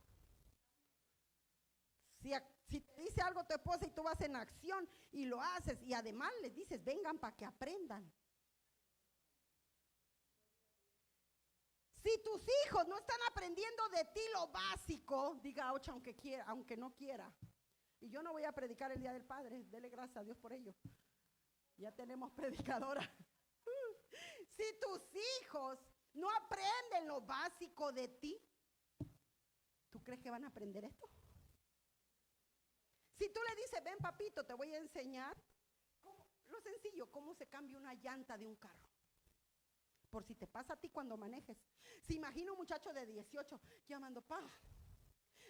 S1: Si te dice algo tu esposa y tú vas en acción y lo haces y además les dices, vengan para que aprendan. Si tus hijos no están aprendiendo de ti lo básico, diga ouch aunque quiera, aunque no quiera. Y yo no voy a predicar el Día del Padre, dele gracias a Dios por ello. Ya tenemos predicadora. Si tus hijos no aprenden lo básico de ti, ¿tú crees que van a aprender esto? Si tú le dices, ven papito, te voy a enseñar lo sencillo, cómo se cambia una llanta de un carro. Por si te pasa a ti cuando manejes. Se imagina un muchacho de 18 llamando, pa,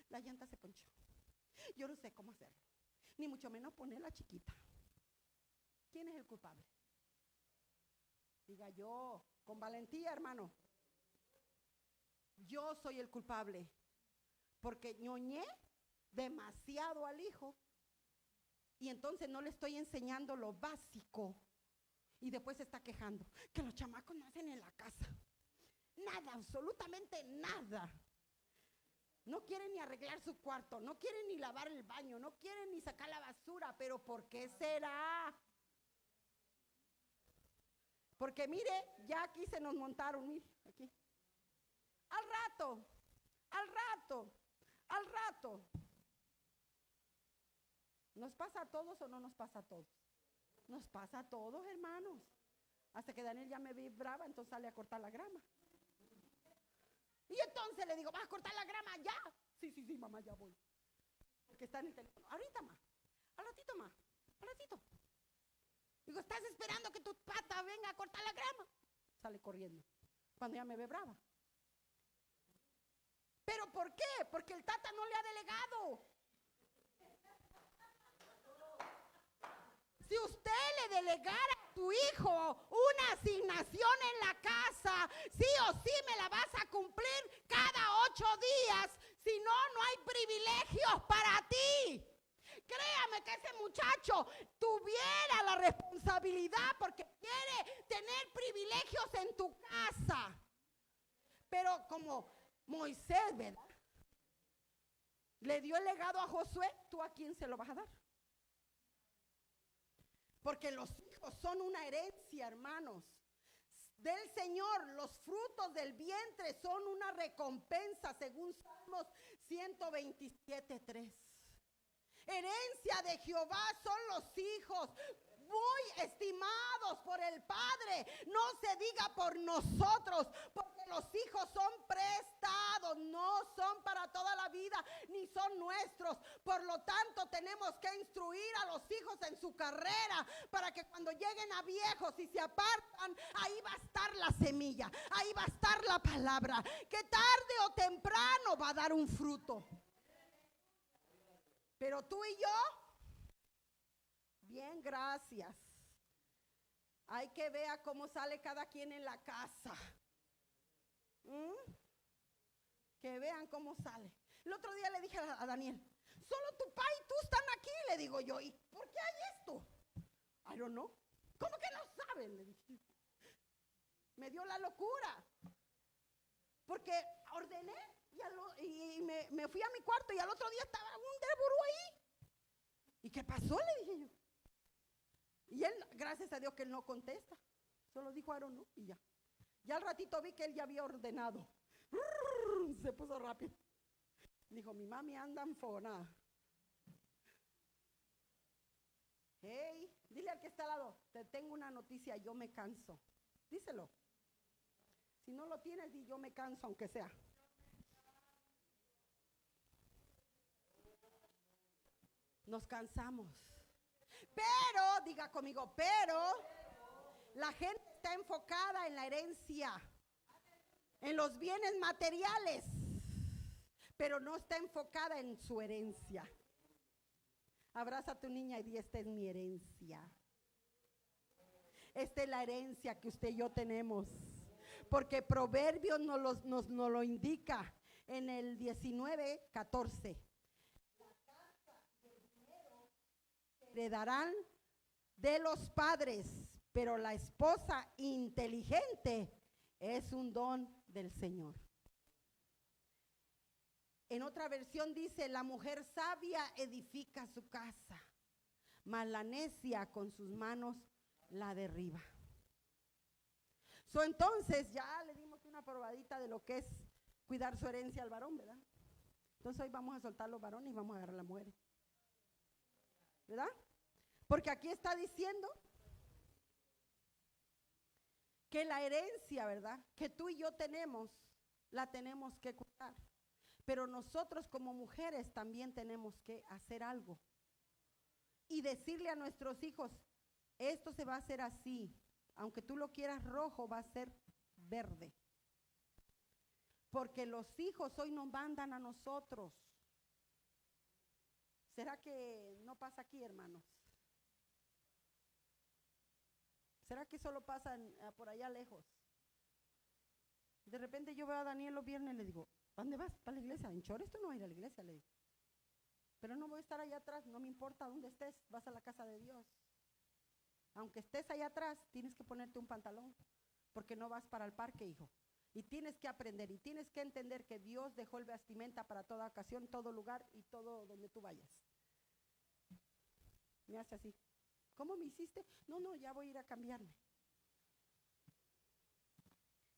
S1: la llanta se ponchó. Yo no sé cómo hacerlo. Ni mucho menos ponerla chiquita. ¿Quién es el culpable? Diga yo, con valentía, hermano. Yo soy el culpable. Porque ñoñé demasiado al hijo. Y entonces no le estoy enseñando lo básico. Y después se está quejando que los chamacos no hacen en la casa. Nada, absolutamente nada. No quieren ni arreglar su cuarto, no quieren ni lavar el baño, no quieren ni sacar la basura. ¿Pero por qué será? Porque mire, ya aquí se nos montaron, mire, aquí. Al rato, al rato, al rato. ¿Nos pasa a todos o no nos pasa a todos? Nos pasa a todos, hermanos. Hasta que Daniel ya me ve brava, entonces sale a cortar la grama. Y entonces le digo, ¿vas a cortar la grama ya? Sí, mamá, ya voy. Porque está en el teléfono. Ahorita más, al ratito más, al ratito. Digo, ¿estás esperando que tu pata venga a cortar la grama? Sale corriendo, cuando ya me ve brava. ¿Pero por qué? Porque el tata no le ha delegado. Si usted le delegara a tu hijo una asignación en la casa, sí o sí me la vas a cumplir cada 8 días. Si no, no hay privilegios para ti. Créame que ese muchacho tuviera la responsabilidad porque quiere tener privilegios en tu casa. Pero como Moisés, ¿verdad? Le dio el legado a Josué, ¿tú a quién se lo vas a dar? Porque los hijos son una herencia, hermanos, del Señor. Los frutos del vientre son una recompensa, según Salmos 127:3. Herencia de Jehová son los hijos, muy estimados por el Padre. No se diga por nosotros, porque los hijos son prestados, no son para toda la vida, ni son nuestros. Por lo tanto, tenemos que instruir a los hijos en su carrera, para que cuando lleguen a viejos y se apartan, ahí va a estar la semilla, ahí va a estar la palabra, que tarde o temprano va a dar un fruto. Pero tú y yo, bien, gracias. Hay que ver cómo sale cada quien en la casa. Que vean cómo sale. El otro día le dije a Daniel, solo tu papá y tú están aquí, le digo yo. ¿Y por qué hay esto? I don't know. ¿Cómo que no saben? Le dije. Me dio la locura. Porque ordené y me fui a mi cuarto y al otro día estaba un déburo ahí. ¿Y qué pasó? Le dije yo. Y él, gracias a Dios que él no contesta. Solo dijo I don't know y ya. Ya al ratito vi que él ya había ordenado. Se puso rápido. Dijo, mi mami anda enfonada. Hey, dile al que está al lado, te tengo una noticia, yo me canso. Díselo. Si no lo tienes, di yo me canso, aunque sea. Nos cansamos. Pero, diga conmigo, pero la gente está enfocada en la herencia, en los bienes materiales, pero no está enfocada en su herencia. Abraza a tu niña y di, esta es mi herencia. Esta es la herencia que usted y yo tenemos. Porque Proverbios nos lo indica en el 19:14. Heredarán de los padres, pero la esposa inteligente es un don del Señor. En otra versión dice, la mujer sabia edifica su casa, mas la necia con sus manos la derriba. Entonces ya le dimos una probadita de lo que es cuidar su herencia al varón, ¿verdad? Entonces hoy vamos a soltar los varones y vamos a agarrar a las mujeres, ¿verdad? Porque aquí está diciendo que la herencia, ¿verdad?, que tú y yo tenemos, la tenemos que cuidar. Pero nosotros como mujeres también tenemos que hacer algo y decirle a nuestros hijos, esto se va a hacer así, aunque tú lo quieras rojo, va a ser verde. Porque los hijos hoy nos mandan a nosotros. ¿Será que no pasa aquí, hermanos? ¿Será que solo pasa por allá lejos? De repente yo veo a Daniel los viernes y le digo, ¿dónde vas? ¿Para la iglesia? En Chores tú no vas a ir a la iglesia, le digo. Pero no voy a estar allá atrás, no me importa dónde estés, vas a la casa de Dios. Aunque estés allá atrás, tienes que ponerte un pantalón, porque no vas para el parque, hijo. Y tienes que aprender, y tienes que entender que Dios dejó el vestimenta para toda ocasión, todo lugar y todo donde tú vayas. Me hace así. ¿Cómo me hiciste? No, ya voy a ir a cambiarme.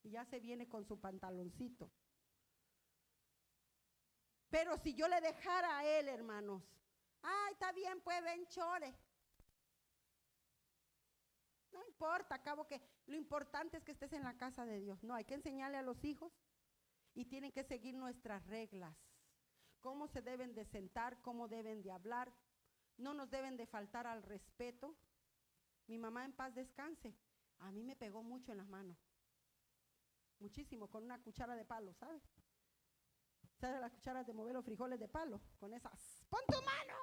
S1: Y ya se viene con su pantaloncito. Pero si yo le dejara a él, hermanos, ay, está bien, pues ven, chore. No importa, acabo que lo importante es que estés en la casa de Dios. No, hay que enseñarle a los hijos y tienen que seguir nuestras reglas. Cómo se deben de sentar, cómo deben de hablar. No nos deben de faltar al respeto. Mi mamá en paz descanse. A mí me pegó mucho en las manos. Muchísimo, con una cuchara de palo, ¿sabe? ¿Sabe las cucharas de mover los frijoles de palo? Con esas. ¡Pon tu mano!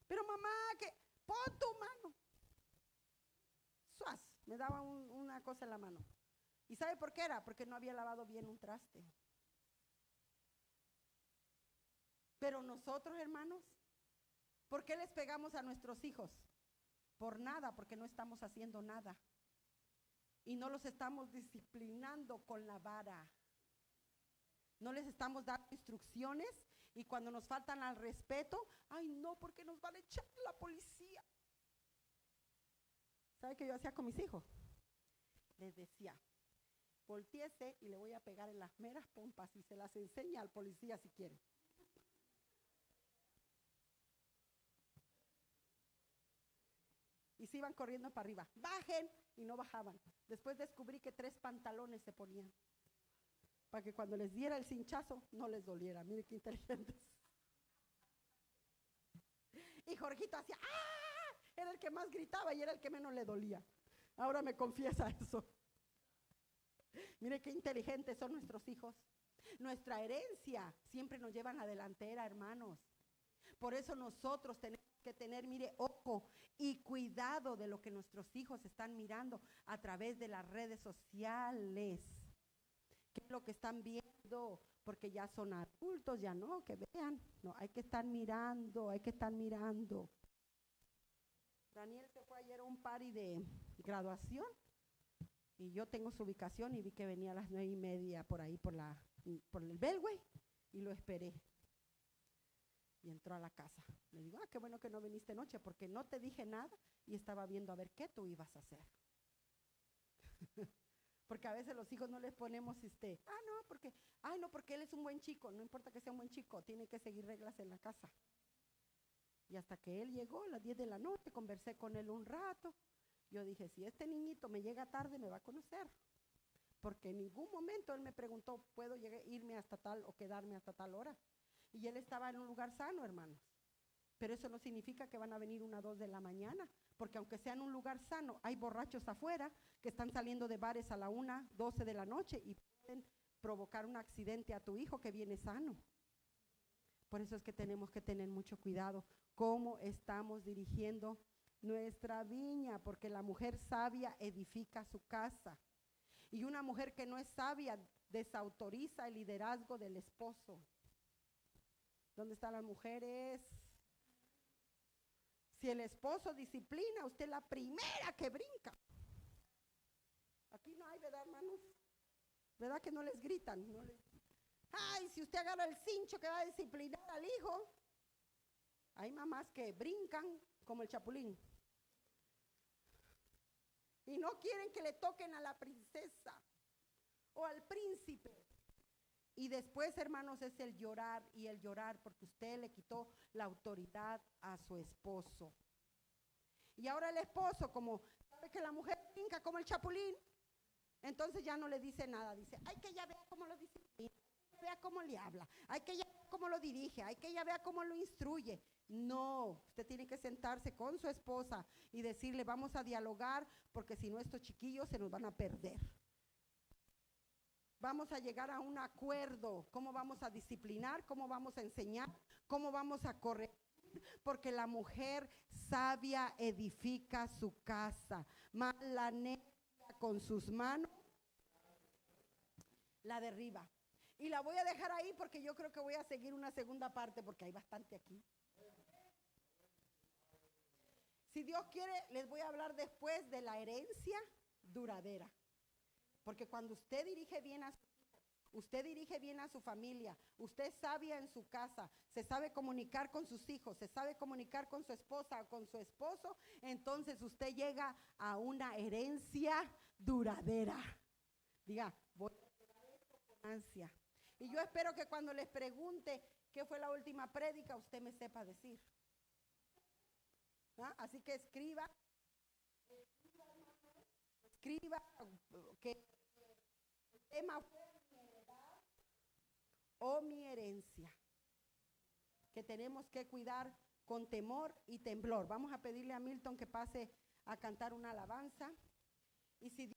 S1: Pero mamá, que pon tu mano. ¡Suaz! Me daba una cosa en la mano. ¿Y sabe por qué era? Porque no había lavado bien un traste. Pero nosotros, hermanos, ¿por qué les pegamos a nuestros hijos? Por nada, porque no estamos haciendo nada. Y no los estamos disciplinando con la vara. No les estamos dando instrucciones y cuando nos faltan al respeto, ay no, porque nos van a echar la policía. ¿Sabe qué yo hacía con mis hijos? Les decía, volteese y le voy a pegar en las meras pompas y se las enseña al policía si quiere. Y se iban corriendo para arriba, bajen, y no bajaban. Después descubrí que 3 pantalones se ponían, para que cuando les diera el cinchazo no les doliera. Mire qué inteligentes. Y Jorgito hacía, ¡ah! Era el que más gritaba y era el que menos le dolía. Ahora me confiesa eso. Mire qué inteligentes son nuestros hijos. Nuestra herencia siempre nos lleva a la delantera, hermanos. Por eso nosotros tenemos que tener, mire, ojo y cuidado de lo que nuestros hijos están mirando a través de las redes sociales. ¿Qué es lo que están viendo? Porque ya son adultos, ya no, que vean. No, hay que estar mirando, hay que estar mirando. Daniel se fue ayer a un party de graduación y yo tengo su ubicación y vi que venía a las 9:30 por ahí por el Beltway y lo esperé. Y entró a la casa. Le digo, qué bueno que no viniste anoche porque no te dije nada y estaba viendo a ver qué tú ibas a hacer. Porque a veces los hijos no les ponemos no, porque él es un buen chico, no importa que sea un buen chico, tiene que seguir reglas en la casa. Y hasta que él llegó a las 10 de la noche, conversé con él un rato. Yo dije, si este niñito me llega tarde, me va a conocer. Porque en ningún momento él me preguntó, ¿puedo irme hasta tal o quedarme hasta tal hora? Y él estaba en un lugar sano, hermanos. Pero eso no significa que van a venir 1 o 2 de la mañana, porque aunque sea en un lugar sano, hay borrachos afuera que están saliendo de bares a la 1, 12 de la noche y pueden provocar un accidente a tu hijo que viene sano. Por eso es que tenemos que tener mucho cuidado cómo estamos dirigiendo nuestra viña, porque la mujer sabia edifica su casa. Y una mujer que no es sabia desautoriza el liderazgo del esposo. ¿Dónde están las mujeres? Si el esposo disciplina, usted es la primera que brinca. Aquí no hay, ¿verdad, hermanos? ¿Verdad que no les gritan? No les... Ay, si usted agarra el cincho que va a disciplinar al hijo. Hay mamás que brincan como el chapulín. Y no quieren que le toquen a la princesa o al príncipe. Y después, hermanos, es el llorar y el llorar porque usted le quitó la autoridad a su esposo. Y ahora el esposo, como sabe que la mujer brinca como el chapulín, entonces ya no le dice nada. Dice, ay, que ella vea cómo lo disciplina, que vea cómo le habla, hay que ella vea cómo lo dirige, hay que ella vea cómo lo instruye. No, usted tiene que sentarse con su esposa y decirle, vamos a dialogar, porque si no estos chiquillos se nos van a perder. Vamos a llegar a un acuerdo, cómo vamos a disciplinar, cómo vamos a enseñar, cómo vamos a corregir, porque la mujer sabia edifica su casa, mas la necia con sus manos la derriba. Y la voy a dejar ahí porque yo creo que voy a seguir una segunda parte porque hay bastante aquí. Si Dios quiere, les voy a hablar después de la herencia duradera. Porque cuando usted dirige bien a usted dirige bien a su familia, usted es sabia en su casa, se sabe comunicar con sus hijos, se sabe comunicar con su esposa o con su esposo, entonces usted llega a una herencia duradera. Diga, voy a esperar esto con ansia. Y yo espero que cuando les pregunte qué fue la última prédica, usted me sepa decir. ¿Ah? Así que escriba que el tema fue o mi herencia, que tenemos que cuidar con temor y temblor. Vamos a pedirle a Milton que pase a cantar una alabanza. Y si